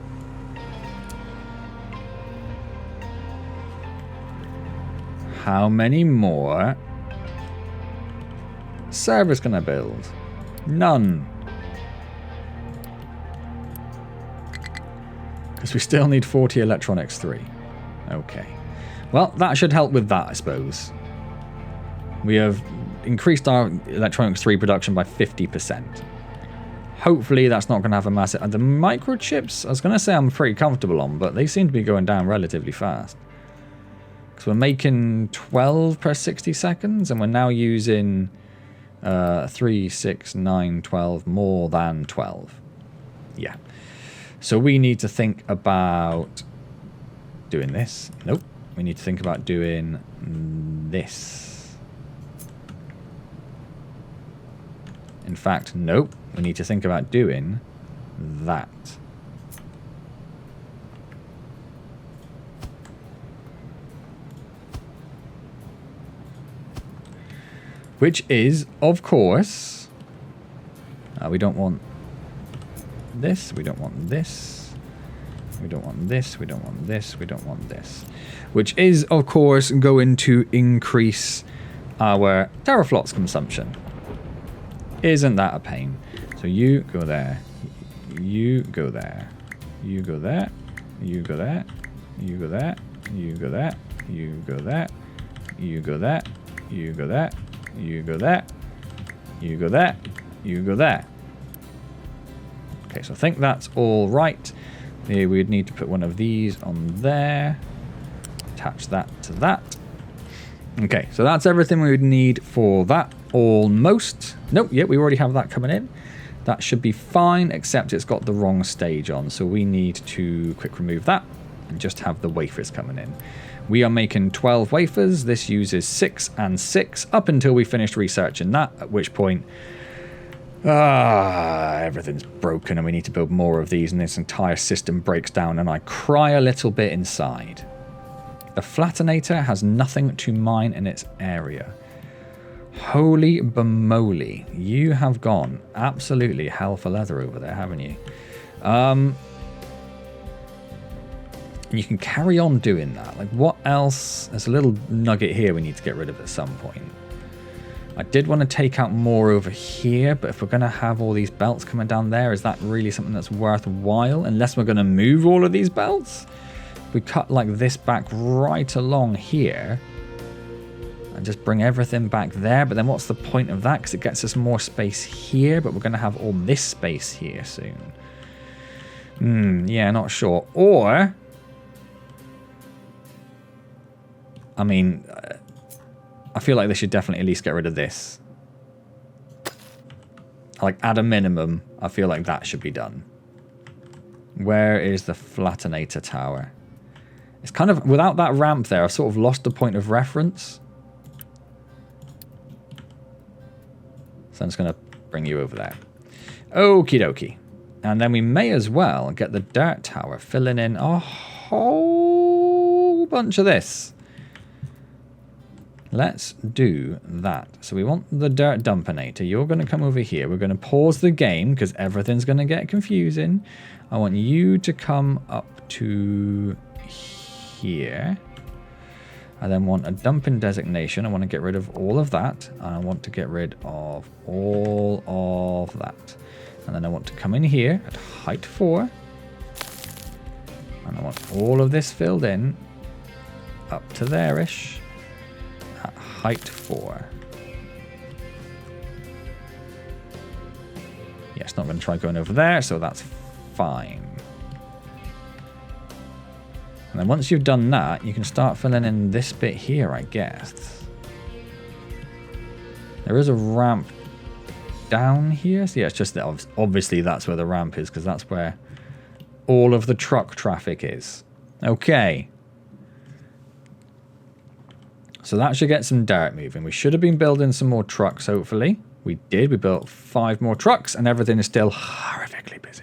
How many more servers can I build? None. Because we still need 40 electronics 3. Okay. Well, that should help with that, I suppose. We have increased our electronics 3 production by 50%. Hopefully that's not going to have a massive... And the microchips, I was going to say I'm pretty comfortable on, but they seem to be going down relatively fast. Because we're making 12 per 60 seconds, and we're now using 3, 6, 9, 12, more than 12. Yeah. So we need to think about doing this. Nope. We need to think about doing this. In fact, nope. We need to think about doing that. Which is, of course, we don't want this, we don't want this, we don't want this, we don't want this, we don't want this. Which is, of course, going to increase our teraflops consumption. Isn't that a pain? So you go there, you go there, you go there, you go there, you go there, you go there, you go there, you go there, you go there, you go there, you go there, you go there. Okay, so I think that's all right. We'd need to put one of these on there. Attach that to that. Okay, so that's everything we would need for that. Almost. Nope, yeah, we already have that coming in. That should be fine, except it's got the wrong stage on. So we need to quick remove that and just have the wafers coming in. We are making 12 wafers. This uses 6 and 6 up until we finished researching that, at which point everything's broken and we need to build more of these and this entire system breaks down and I cry a little bit inside. The flattenator has nothing to mine in its area. Holy bemoly, you have gone absolutely hell for leather over there, haven't you? And you can carry on doing that. Like, what else? There's a little nugget here we need to get rid of at some point. I did want to take out more over here, but if we're going to have all these belts coming down there, is that really something that's worthwhile? Unless we're going to move all of these belts? If we cut like this back right along here and just bring everything back there, but then what's the point of that? Because it gets us more space here, but we're going to have all this space here soon. Yeah, not sure. Or, I mean, I feel like they should definitely at least get rid of this. Like, at a minimum, I feel like that should be done. Where is the Flattenator Tower? It's kind of, without that ramp there, I've sort of lost the point of reference. So I'm just going to bring you over there. Okie dokie. And then we may as well get the dirt tower filling in a whole bunch of this. Let's do that. So we want the dirt dumpinator. You're going to come over here. We're going to pause the game because everything's going to get confusing. I want you to come up to here. I then want a dumping designation. I want to get rid of all of that. I want to get rid of all of that. And then I want to come in here at height 4. And I want all of this filled in up to there-ish at height 4. Yeah, it's not going to try going over there, so that's fine. And then once you've done that, you can start filling in this bit here, I guess. There is a ramp down here. So yeah, it's just that obviously that's where the ramp is, because that's where all of the truck traffic is. Okay. So that should get some dirt moving. We should have been building some more trucks, hopefully. We did. We built 5 more trucks, and everything is still horrifically busy.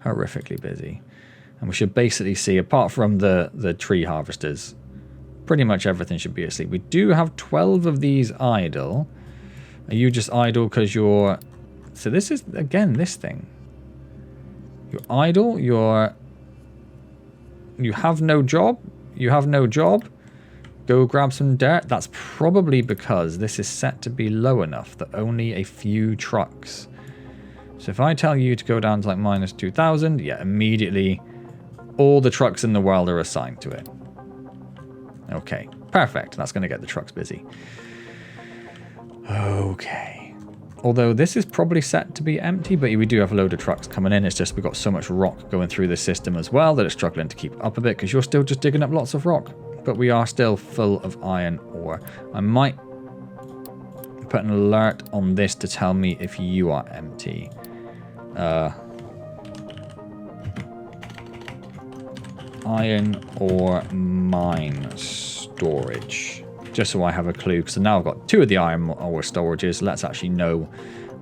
Horrifically busy. And we should basically see, apart from the tree harvesters, pretty much everything should be asleep. We do have 12 of these idle. Are you just idle because you're... So this is, again, this thing. You're idle, you have no job, you have no job. Go grab some dirt. That's probably because this is set to be low enough that only a few trucks. So if I tell you to go down to like minus 2,000, yeah, immediately all the trucks in the world are assigned to it. Okay, perfect. That's going to get the trucks busy. Okay. Although this is probably set to be empty, but we do have a load of trucks coming in. It's just we've got so much rock going through the system as well that it's struggling to keep up a bit because you're still just digging up lots of rock. But we are still full of iron ore. I might put an alert on this to tell me if you are empty. Iron ore mine storage. Just so I have a clue, because now I've got 2 of the iron ore storages. Let's actually know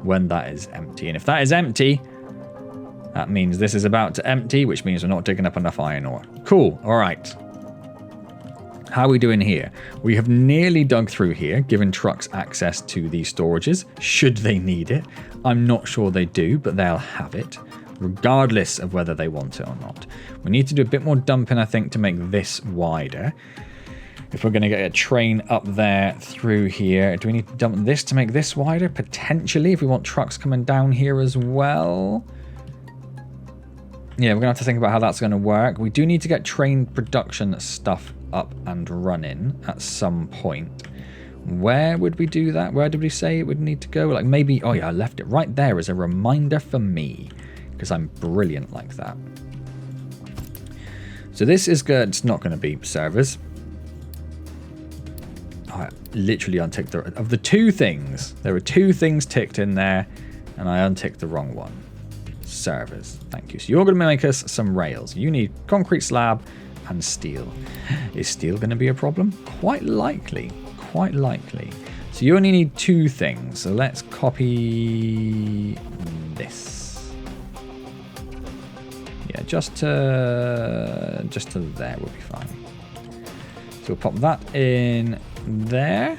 when that is empty. And if that is empty, that means this is about to empty, which means we're not digging up enough iron ore. Cool. All right. How are we doing here? We have nearly dug through here, given trucks access to these storages, should they need it. I'm not sure they do, but they'll have it, regardless of whether they want it or not. We need to do a bit more dumping, I think, to make this wider. If we're going to get a train up there through here, do we need to dump this to make this wider? Potentially, if we want trucks coming down here as well. Yeah, we're going to have to think about how that's going to work. We do need to get train production stuff up and running at some point. Where would we do that? Where did we say it would need to go? Like maybe, oh yeah, I left it right there as a reminder for me, because I'm brilliant like that. So this is good. It's not going to be servers. I literally unticked of the 2 things. There were 2 things ticked in there, and I unticked the wrong one. Servers. Thank you. So you're going to make us some rails. You need concrete slab and steel. Is steel going to be a problem? Quite likely. Quite likely. So you only need 2 things. So let's copy this. Yeah, just to there will be fine. So we'll pop that in there.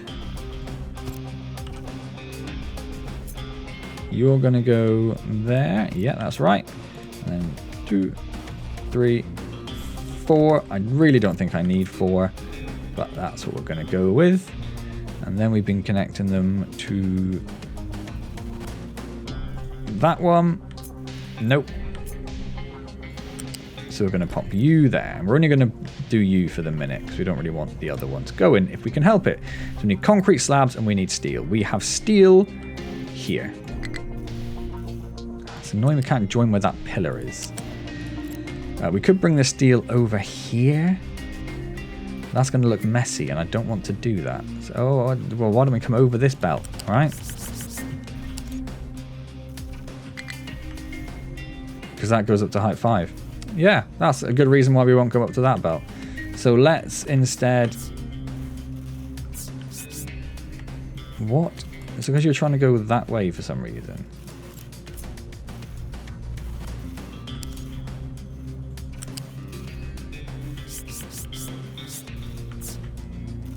You're going to go there. Yeah, that's right. And then 2, 3, 4. I really don't think I need 4, but that's what we're going to go with. And then we've been connecting them to that one. Nope. So we're going to pop you there. And we're only going to do you for the minute because we don't really want the other one to go in if we can help it. So we need concrete slabs and we need steel. We have steel here. It's annoying we can't join where that pillar is. We could bring the steel over here. That's going to look messy and I don't want to do that. So, well, why don't we come over this belt, all right? Because that goes up to height 5. Yeah, that's a good reason why we won't go up to that belt. So let's instead... What? It's because you're trying to go that way for some reason.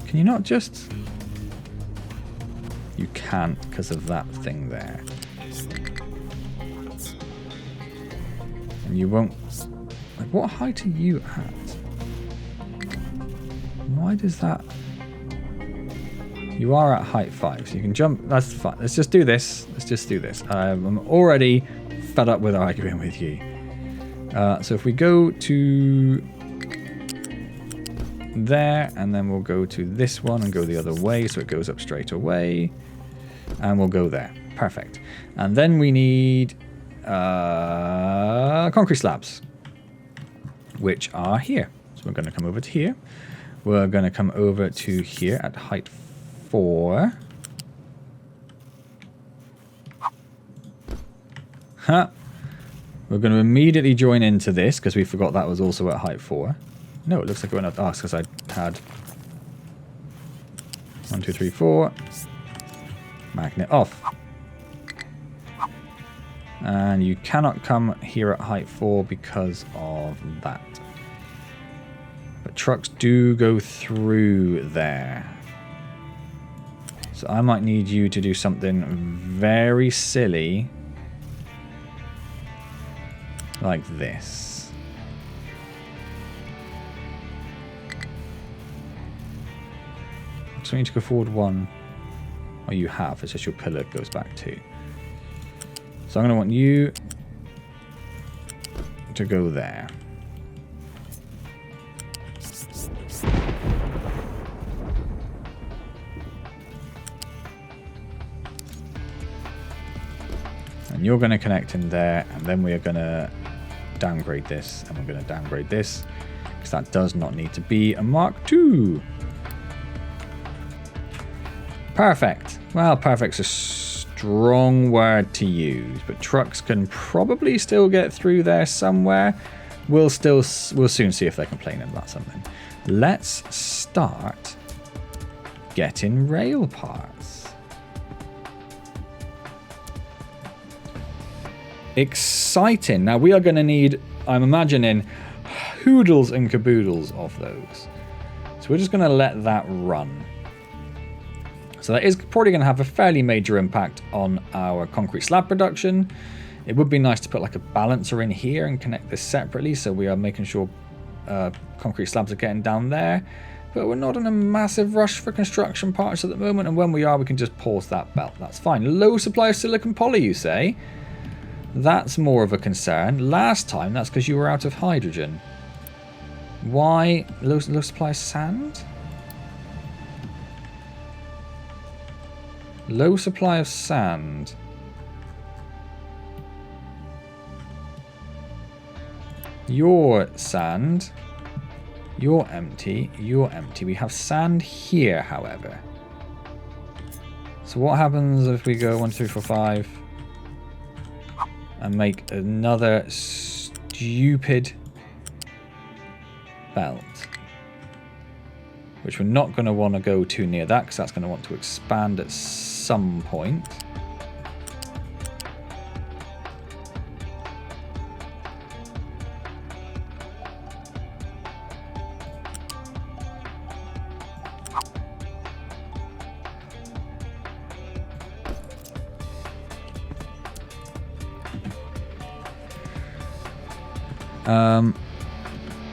Can you not just... You can't because of that thing there. And you won't... Like, what height are you at? Why does that... You are at height 5, so you can jump. That's fine. Let's just do this. Let's just do this. I'm already fed up with arguing with you. So if we go to there, and then we'll go to this one and go the other way, so it goes up straight away. And we'll go there. Perfect. And then we need concrete slabs, which are here. So we're going to come over to here. We're going to come over to here at height 4. Huh. We're going to immediately join into this because we forgot that was also at height 4. No, it looks like it went up. Oh, it's because I had 1, 2, 3, 4. Magnet off. And you cannot come here at height 4 because of that. But trucks do go through there. So I might need you to do something very silly. Like this. So we need to go forward 1. Or you have. It's just your pillar goes back 2. So I'm going to want you to go there. And you're going to connect in there, and then we are going to downgrade this, and we're going to downgrade this, because that does not need to be a Mark II. Perfect. Well, perfect's a strong word to use, but trucks can probably still get through there somewhere. We'll soon see if they're complaining about something. Let's start getting rail parts. Exciting. Now we are going to need, I'm imagining, hoodles and caboodles of those. So we're just going to let that run. So that is probably going to have a fairly major impact on our concrete slab production. It would be nice to put like a balancer in here and connect this separately, so we are making sure concrete slabs are getting down there. But we're not in a massive rush for construction parts at the moment, and when we are, we can just pause that belt. That's fine. Low supply of silicon poly, you say? That's more of a concern. Last time, that's because you were out of hydrogen. Why low supply of sand? Low supply of sand. Your sand. You're empty. You're empty. We have sand here, however. So what happens if we go 1, 2, 3, 4, 5 and make another stupid belt? Which we're not going to want to go too near that, because that's going to want to expand at some point.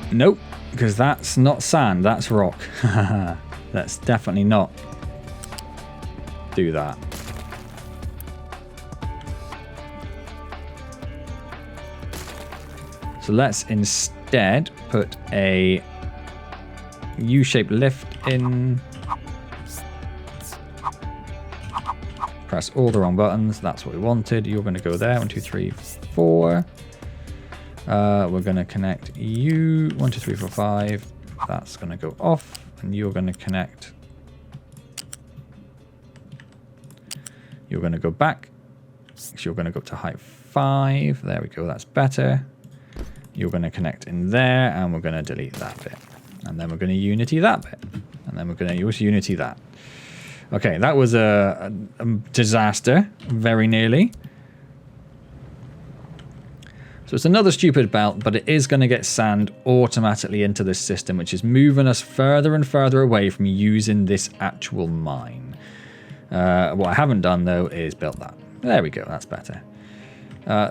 Nope, because that's not sand, that's rock. That's definitely not. do that. So let's instead put a U-shaped lift in. Press all the wrong buttons. That's what we wanted. You're going to go there. 1, 2, 3, 4. We're going to connect you. 1, 2, 3, 4, 5. That's going to go off. And you're going to connect. You're going to go back. So you're going to go to height 5. There we go. That's better. You're going to connect in there. And we're going to delete that bit. And then we're going to unity that bit. And then we're going to use unity that. Okay, that was a disaster, very nearly. So it's another stupid belt, but it is going to get sand automatically into this system, which is moving us further and further away from using this actual mine. What I haven't done, though, is built that. There we go, that's better.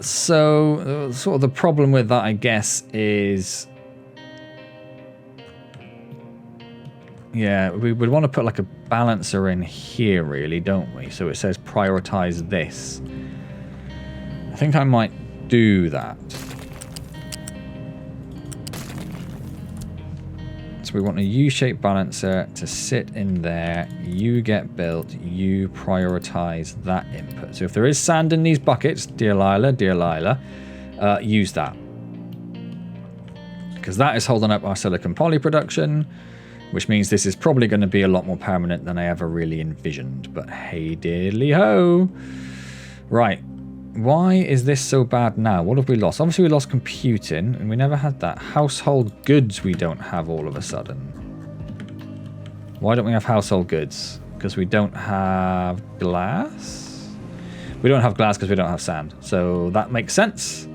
So sort of the problem with that, I guess, is... Yeah, we would want to put like a balancer in here, really, don't we? So it says prioritize this. I think I might do that. So we want a U-shaped balancer to sit in there. You get built. You prioritize that input. So if there is sand in these buckets, dear Lila, use that. Because that is holding up our silicon poly production. Which means this is probably going to be a lot more permanent than I ever really envisioned. But hey diddly ho. Right. Why is this so bad now? What have we lost? Obviously we lost computing. And we never had that. Household goods we don't have all of a sudden. Why don't we have household goods? Because we don't have glass? We don't have glass because we don't have sand. So that makes sense.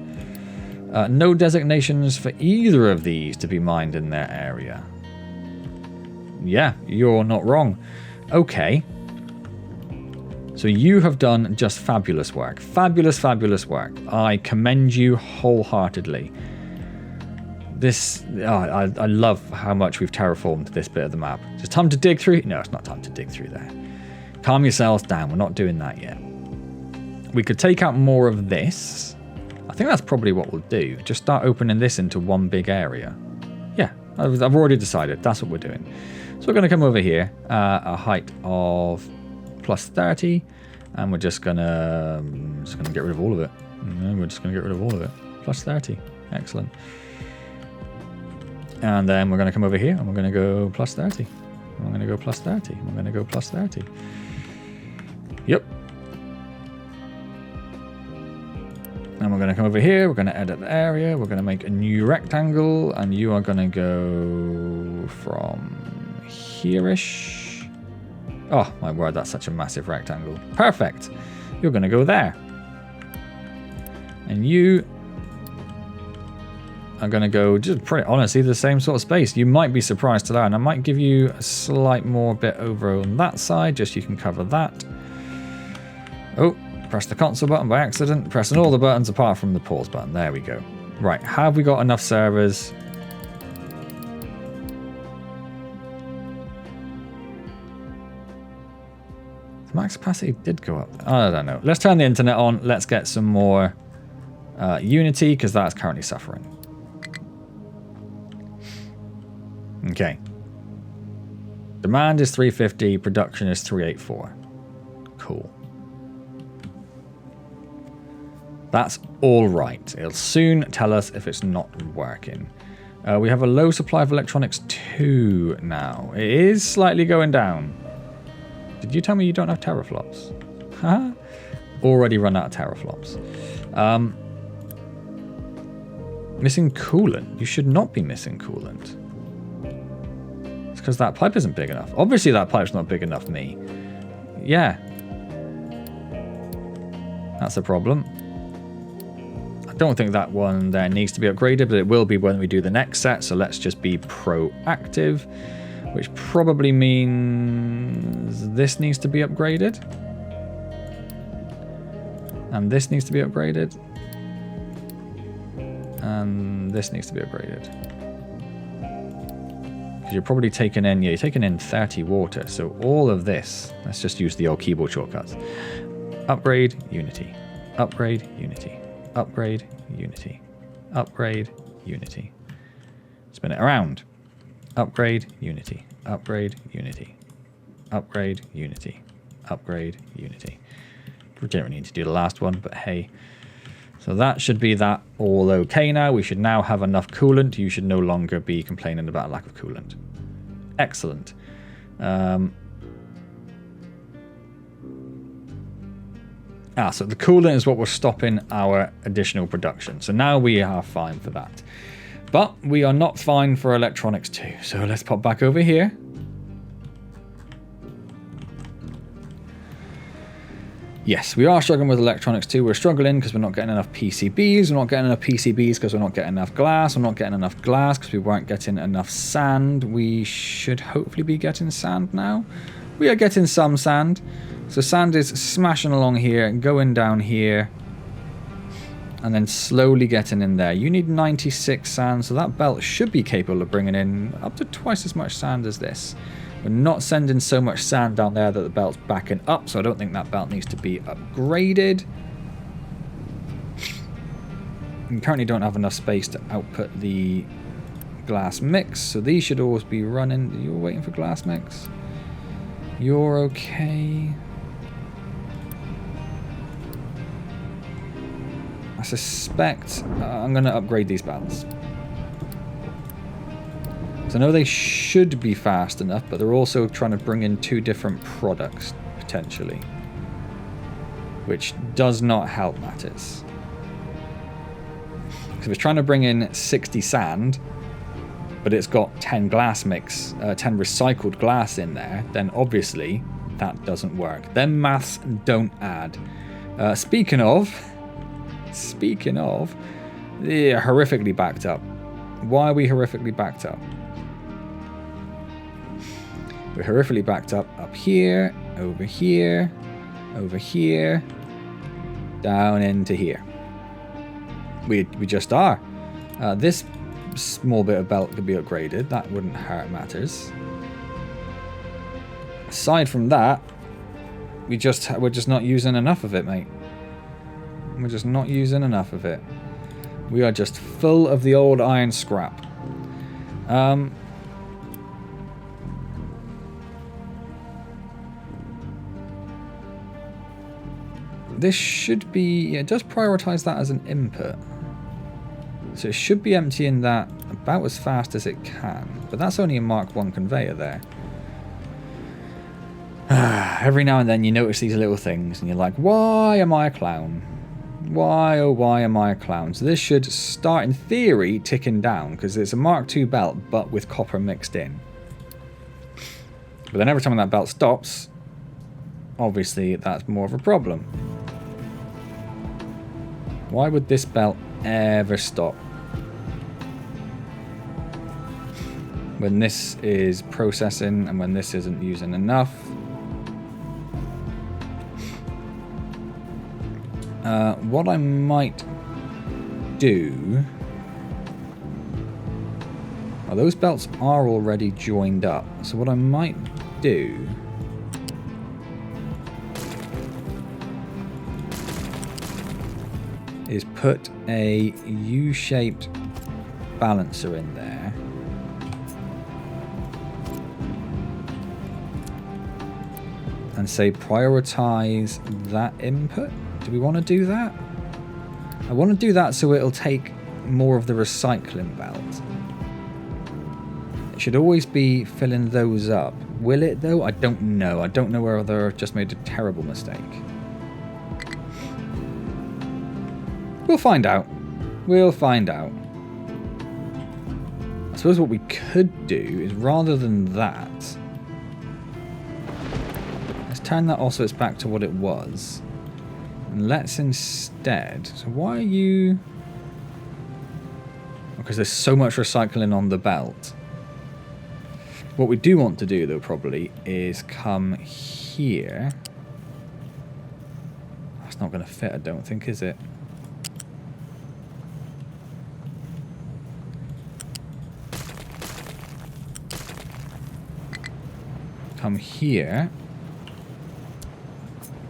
No designations for either of these to be mined in their area. Yeah, you're not wrong. Okay. So you have done just fabulous work. Fabulous, fabulous work. I commend you wholeheartedly. This... Oh, I love how much we've terraformed this bit of the map. Is it time to dig through? No, it's not time to dig through there. Calm yourselves down. We're not doing that yet. We could take out more of this. I think that's probably what we'll do. Just start opening this into one big area. Yeah, I've already decided. That's what we're doing. So we're going to come over here, a height of plus 30, and we're just going to get rid of all of it. We're just going to get rid of all of it. Plus 30. Excellent. And then we're going to come over here, and we're going to go plus 30. And we're going to go plus 30. And we're going to go plus 30. Yep. And we're going to come over here, we're going to edit the area, we're going to make a new rectangle, and you are going to go from here-ish. Oh, my word, that's such a massive rectangle. Perfect. You're going to go there. And you are going to go just pretty honestly the same sort of space. You might be surprised to learn. I might give you a slight more bit over on that side, just so you can cover that. Oh. Press the console button by accident. Pressing all the buttons apart from the pause button. There we go. Right, have we got enough servers? The max capacity did go up. I don't know. Let's turn the internet on. Let's get some more Unity, because that's currently suffering. Okay. Demand is 350. Production is 384. Cool. That's all right. It'll soon tell us if it's not working. We have a low supply of electronics 2 now. It is slightly going down. Did you tell me you don't have teraflops? Huh? Already run out of teraflops. Missing coolant. You should not be missing coolant. It's because that pipe isn't big enough. Obviously that pipe's not big enough for me. Yeah. That's a problem. I don't think that one there needs to be upgraded, but it will be when we do the next set, so let's just be proactive, which probably means this needs to be upgraded. And this needs to be upgraded. And this needs to be upgraded. Because you're probably taking in, yeah, you're taking in 30 water. So all of this, let's just use the old keyboard shortcuts. Upgrade, Unity. Upgrade, Unity. Upgrade, Unity. Upgrade, Unity. Spin it around. Upgrade, Unity. Upgrade, Unity. Upgrade, Unity. Upgrade, Unity. We don't really need to do the last one, but hey. So that should be that all okay now. We should now have enough coolant. You should no longer be complaining about a lack of coolant. Excellent. So the coolant is what was stopping our additional production. So now we are fine for that. But we are not fine for electronics too. So let's pop back over here. Yes, we are struggling with electronics too. We're struggling because we're not getting enough PCBs. We're not getting enough PCBs because we're not getting enough glass. We're not getting enough glass because we weren't getting enough sand. We should hopefully be getting sand now. We are getting some sand. So sand is smashing along here, going down here, and then slowly getting in there. You need 96 sand, so that belt should be capable of bringing in up to twice as much sand as this. We're not sending so much sand down there that the belt's backing up, so I don't think that belt needs to be upgraded. We currently don't have enough space to output the glass mix, so these should always be running. You're waiting for glass mix? You're okay. I suspect I'm going to upgrade these belts. So I know they should be fast enough, but they're also trying to bring in two different products, potentially. Which does not help matters. Because if it's trying to bring in 60 sand, but it's got 10 glass mix, 10 recycled glass in there, then obviously that doesn't work. Them maths don't add. Speaking of, they're horrifically backed up. Why are we horrifically backed up? We're horrifically backed up here, over here, over here, down into here. We just are. This small bit of belt could be upgraded. That wouldn't hurt matters. Aside from that, we're just not using enough of it, mate. We're just not using enough of it. We are just full of the old iron scrap. This should be... Yeah, it does prioritize that as an input. So it should be emptying that about as fast as it can. But that's only a Mark 1 conveyor there. Every now and then you notice these little things and you're like, why am I a clown? Why, oh why am I a clown? So this should start, in theory, ticking down because it's a Mark II belt but with copper mixed in. But then every time that belt stops, obviously that's more of a problem. Why would this belt ever stop? When this is processing and when this isn't using enough. What I might do... Well, those belts are already joined up. So what I might do... is put a U-shaped balancer in there. And say prioritize that input. Do we want to do that? I want to do that so it'll take more of the recycling belt. It should always be filling those up. Will it though? I don't know. I don't know whether I've just made a terrible mistake. We'll find out. We'll find out. I suppose what we could do is rather than that, let's turn that oscillate back to what it was. And let's instead... So why are you... Because there's so much recycling on the belt. What we do want to do, though, probably, is come here. That's not going to fit, I don't think, is it? come here,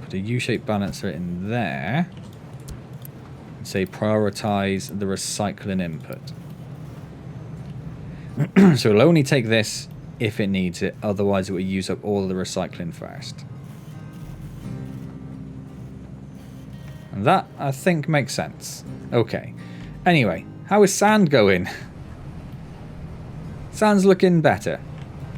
put a U-shaped balancer in there, and say prioritize the recycling input. So it'll only take this if it needs it, otherwise it will use up all of the recycling first. And that, I think, makes sense. Okay. Anyway, how is sand going? Sand's looking better.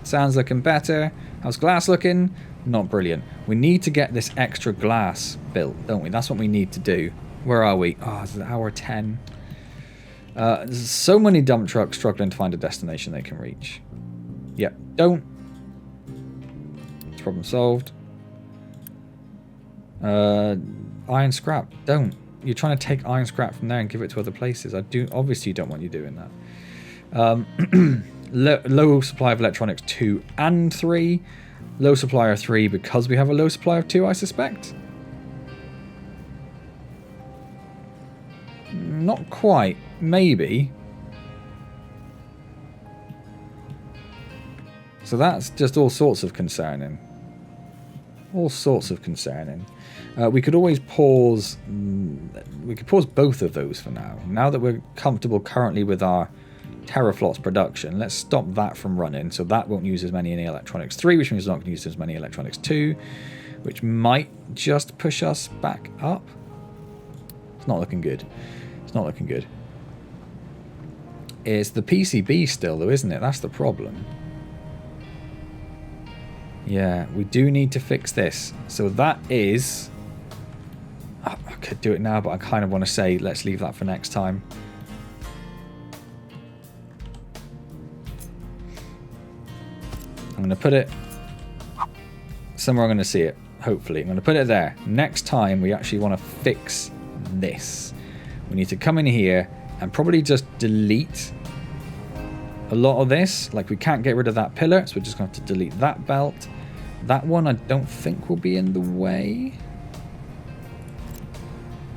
Sand's looking better. How's glass looking? Not brilliant. We need to get this extra glass built, don't we? That's what we need to do. Where are we? Oh, it's hour 10. There's so many dump trucks struggling to find a destination they can reach. Yep, don't. Problem solved. Iron scrap, don't. You're trying to take iron scrap from there and give it to other places. Obviously you don't want you doing that. Low supply of electronics 2 and 3. Low supply of 3 because we have a low supply of 2, I suspect. Not quite. Maybe. So that's just all sorts of concerning. All sorts of concerning. We could always pause. We could pause both of those for now. Now that we're comfortable currently with our teraflops production, let's stop that from running. So that won't use as many in electronics 3, which means it's not going to use as many electronics 2, which might just push us back up. It's not looking good. It's not looking good. It's the PCB still, though, isn't it? That's the problem. Yeah, we do need to fix this. So that is... I could do it now, but I kind of want to say let's leave that for next time. I'm going to put it somewhere I'm going to see it, hopefully. I'm going to put it there. Next time, we actually want to fix this. We need to come in here and probably just delete a lot of this. Like, we can't get rid of that pillar, so we're just going to have to delete that belt. That one I don't think will be in the way.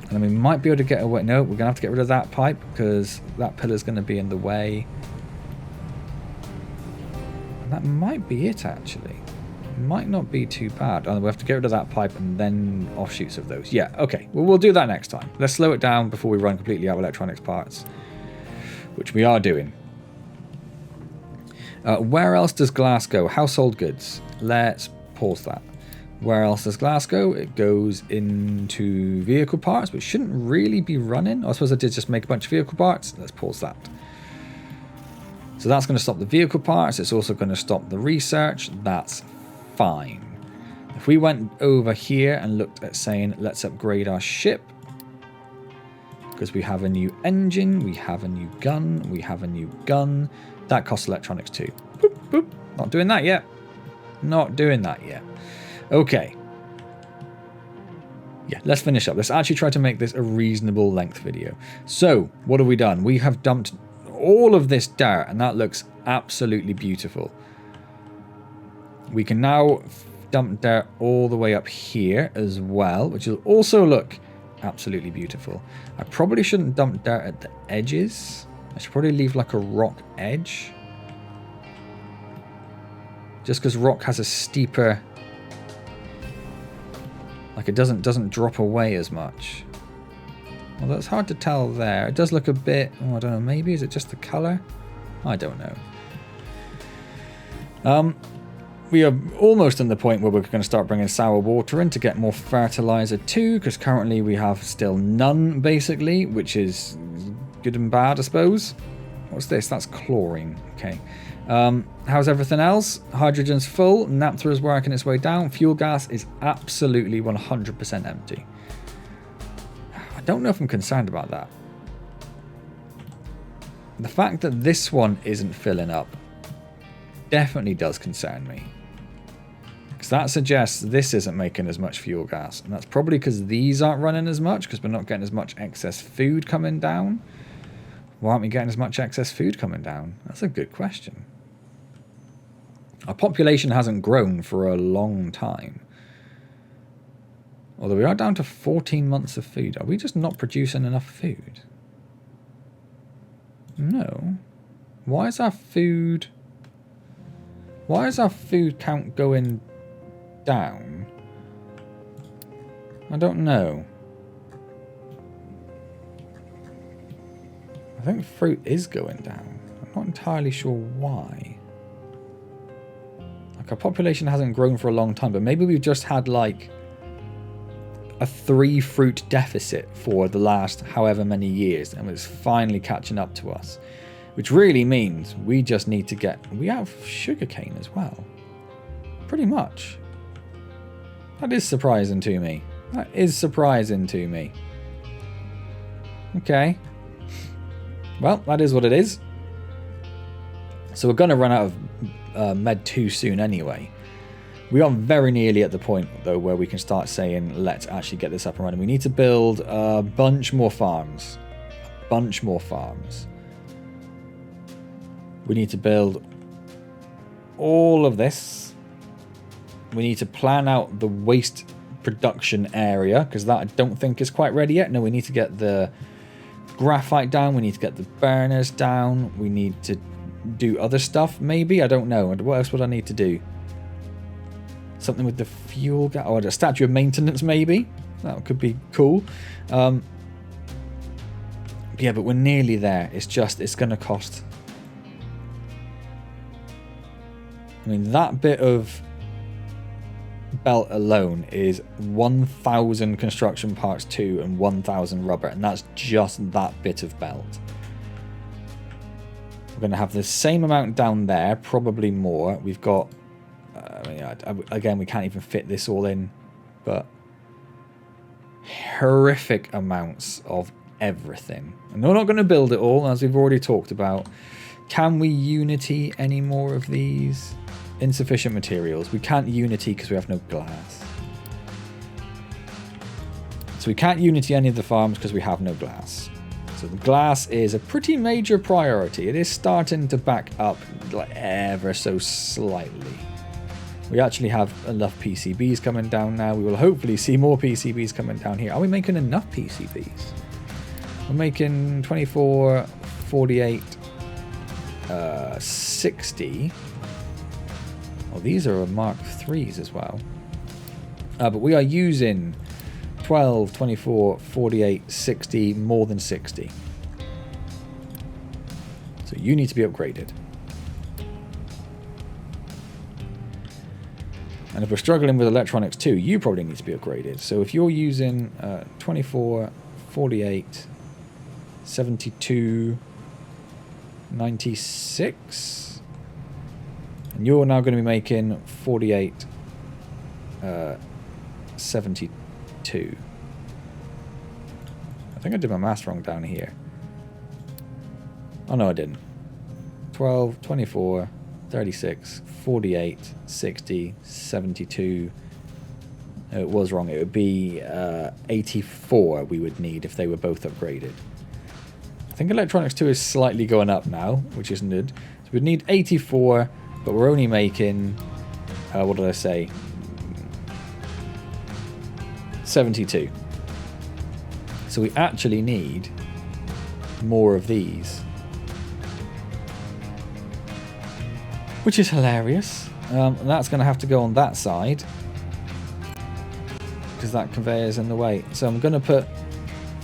And then we might be able to get away. No, we're going to have to get rid of that pipe because that pillar is going to be in the way. And that might be it, actually. It might not be too bad. Oh, we have to get rid of that pipe and then offshoots of those. Yeah, okay. Well, we'll do that next time. Let's slow it down before we run completely out of electronics parts, which we are doing. Where else does glass go? Household goods. Let's pause that. Where else does glass go? It goes into vehicle parts, which shouldn't really be running. I suppose I did just make a bunch of vehicle parts. Let's pause that. So that's going to stop the vehicle parts. It's also going to stop the research. That's fine. If we went over here and looked at saying, let's upgrade our ship, because we have a new engine, we have a new gun, we have a new gun. That costs electronics too. Boop, boop. Not doing that yet. Not doing that yet. Okay. Yeah, let's finish up. Let's actually try to make this a reasonable length video. So, what have we done? We have dumped all of this dirt, and that looks absolutely beautiful. We can now dump dirt all the way up here as well, which will also look absolutely beautiful. I probably shouldn't dump dirt at the edges. I should probably leave like a rock edge. Just because rock has a steeper... Like it doesn't drop away as much. Well, that's hard to tell there. It does look a bit... Oh, I don't know. Maybe is it just the colour? I don't know. We are almost in the point where we're going to start bringing sour water in to get more fertilizer too, because currently we have still none, basically, which is good and bad, I suppose. What's this? That's chlorine. Okay. How's everything else? Hydrogen's full. Naphtha is working its way down. Fuel gas is absolutely 100% empty. I don't know if I'm concerned about that. The fact that this one isn't filling up definitely does concern me. Because that suggests this isn't making as much fuel gas. And that's probably because these aren't running as much, because we're not getting as much excess food coming down. Why aren't we getting as much excess food coming down? That's a good question. Our population hasn't grown for a long time. Although we are down to 14 months of food. Are we just not producing enough food? No. Why is our food... Why is our food count going down? I don't know. I think fruit is going down. I'm not entirely sure why. Like, our population hasn't grown for a long time, but maybe we've just had like a 3 fruit deficit for the last however many years, and it's finally catching up to us. Which really means we just need to get... We have sugarcane as well. Pretty much. That is surprising to me. That is surprising to me. Okay. Well, that is what it is. So we're going to run out of Med 2 soon anyway. We are very nearly at the point, though, where we can start saying, let's actually get this up and running. We need to build a bunch more farms. A bunch more farms. We need to build all of this. We need to plan out the waste production area, because that I don't think is quite ready yet. No, we need to get the graphite down. We need to get the burners down. We need to do other stuff, maybe. I don't know. And what else would I need to do? Something with the fuel gas. Or a statue of maintenance, maybe. That could be cool. Yeah, but we're nearly there. It's just, it's going to cost... I mean, that bit of belt alone is 1,000 construction parts 2 and 1,000 rubber, and that's just that bit of belt. We're going to have the same amount down there, probably more. We've got, again, we can't even fit this all in, but horrific amounts of everything. And we're not going to build it all, as we've already talked about. Can we Unity any more of these? Insufficient materials. We can't Unity because we have no glass. So we can't Unity any of the farms because we have no glass. So the glass is a pretty major priority. It is starting to back up like ever so slightly. We actually have enough PCBs coming down now. We will hopefully see more PCBs coming down here. Are we making enough PCBs? We're making 24, 48, 60. Well, these are Mark 3s as well. But we are using 12, 24, 48, 60, more than 60. So you need to be upgraded. And if we're struggling with electronics too, you probably need to be upgraded. So if you're using 24, 48, 72, 96... And you're now going to be making 48, 72. I think I did my maths wrong down here. Oh, no, I didn't. 12, 24, 36, 48, 60, 72. No, it was wrong. It would be 84 we would need if they were both upgraded. I think Electronics 2 is slightly going up now, which isn't good. So we'd need 84... But we're only making, what did I say? 72. So we actually need more of these. Which is hilarious. And that's going to have to go on that side. Because that conveyor's in the way. So I'm going to put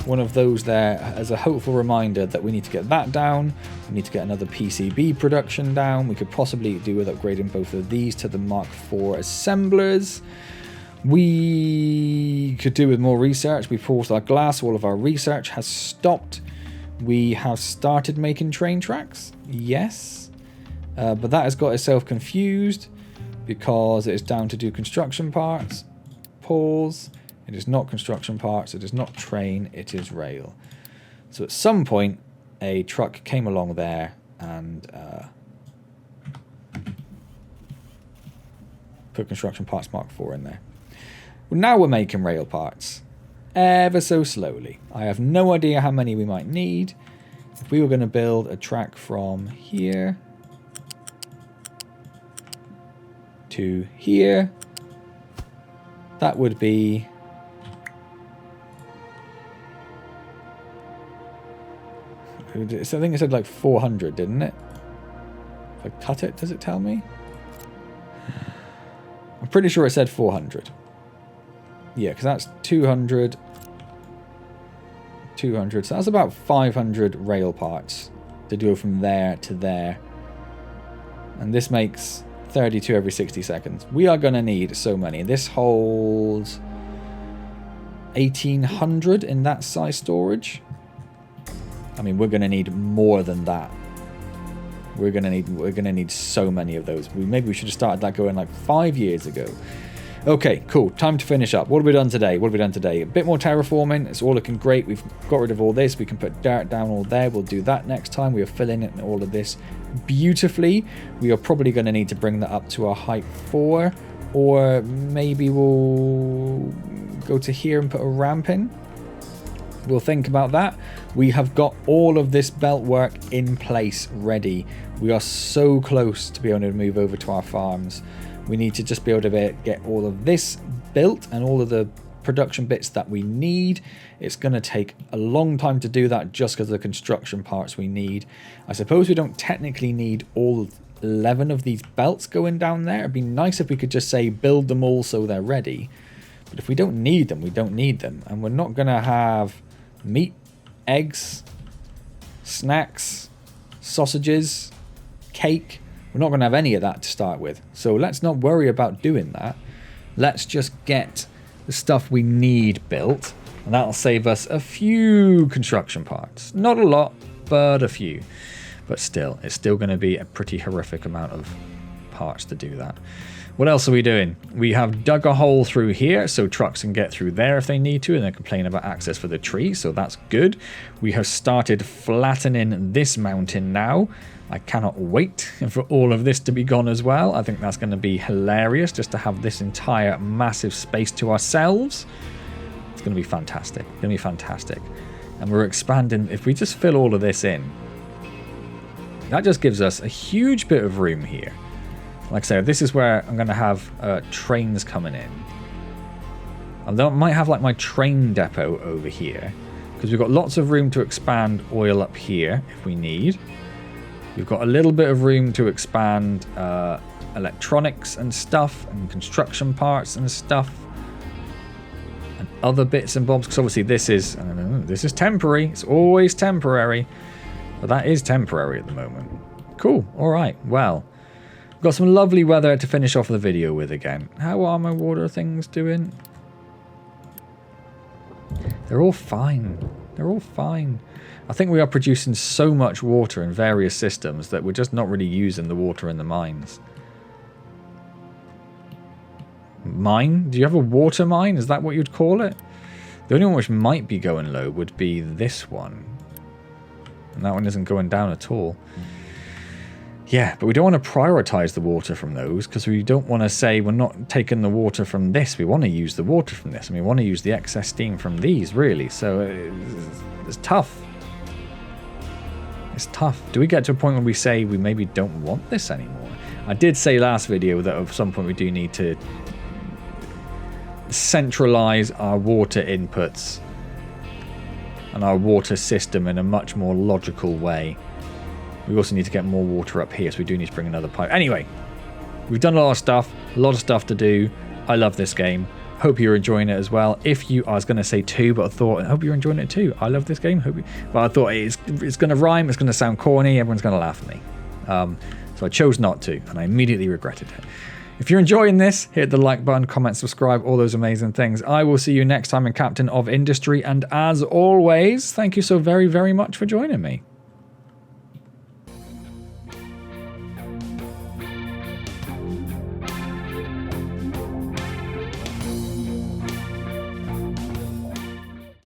one of those there as a hopeful reminder that we need to get that down. We need to get another PCB production down. We could possibly do with upgrading both of these to the Mark IV assemblers. We could do with more research. We paused our glass. All of our research has stopped. We have started making train tracks. Yes. But that has got itself confused because it is down to do construction parts. Pause. It is not construction parts, it is not train, it is rail. So at some point, a truck came along there and put construction parts Mark IV in there. Well, now we're making rail parts, ever so slowly. I have no idea how many we might need. If we were going to build a track from here to here, that would be... I think it said like 400, didn't it? If I cut it, does it tell me? I'm pretty sure it said 400. Yeah, because that's 200. 200. So that's about 500 rail parts to go from there to there. And this makes 32 every 60 seconds. We are going to need so many. This holds 1,800 in that size storage. I mean, we're going to need more than that. We're going to need so many of those. Maybe we should have started that going like 5 years ago. Okay, cool. Time to finish up. What have we done today? What have we done today? A bit more terraforming. It's all looking great. We've got rid of all this. We can put dirt down all there. We'll do that next time. We are filling in all of this beautifully. We are probably going to need to bring that up to our height 4. Or maybe we'll go to here and put a ramp in. We'll think about that. We have got all of this belt work in place ready. We are so close to be able to move over to our farms. We need to just be able to get all of this built and all of the production bits that we need. It's going to take a long time to do that just because of the construction parts we need. I suppose we don't technically need all 11 of these belts going down there. It'd be nice if we could just say build them all so they're ready. But if we don't need them, we don't need them. And we're not going to have meat, eggs, snacks, sausages, cake. We're not going to have any of that to start with. So let's not worry about doing that. Let's just get the stuff we need built. And that'll save us a few construction parts. Not a lot, but a few. But still, it's still going to be a pretty horrific amount of parts to do that. What else are we doing? We have dug a hole through here so trucks can get through there if they need to, and they're complaining about access for the tree, so that's good. We have started flattening this mountain now. I cannot wait for all of this to be gone as well. I think that's going to be hilarious just to have this entire massive space to ourselves. It's going to be fantastic. It's going to be fantastic. And we're expanding. If we just fill all of this in, that just gives us a huge bit of room here. Like I said, this is where I'm going to have trains coming in. And I might have like my train depot over here, because we've got lots of room to expand oil up here if we need. We've got a little bit of room to expand electronics and stuff, and construction parts and stuff, and other bits and bobs. Because obviously this is temporary. It's always temporary, but that is temporary at the moment. Cool. All right. Well. Got some lovely weather to finish off the video with again. How are my water things doing? They're all fine. They're all fine. I think we are producing so much water in various systems that we're just not really using the water in the mines. Mine? Do you have a water mine? Is that what you'd call it? The only one which might be going low would be this one. And that one isn't going down at all. Yeah, but we don't want to prioritize the water from those, because we don't want to say we're not taking the water from this. We want to use the water from this, and we want to use the excess steam from these, really. So it's tough. It's tough. Do we get to a point where we say we maybe don't want this anymore? I did say last video that at some point we do need to centralize our water inputs and our water system in a much more logical way. We also need to get more water up here, so we do need to bring another pipe. Anyway, we've done a lot of stuff to do. I love this game. Hope you're enjoying it as well. If you, I was going to say too, but I thought, I hope you're enjoying it too. I love this game. But I thought it's going to rhyme. It's going to sound corny. Everyone's going to laugh at me. So I chose not to, and I immediately regretted it. If you're enjoying this, hit the like button, comment, subscribe, all those amazing things. I will see you next time in Captain of Industry. And as always, thank you so very, very much for joining me.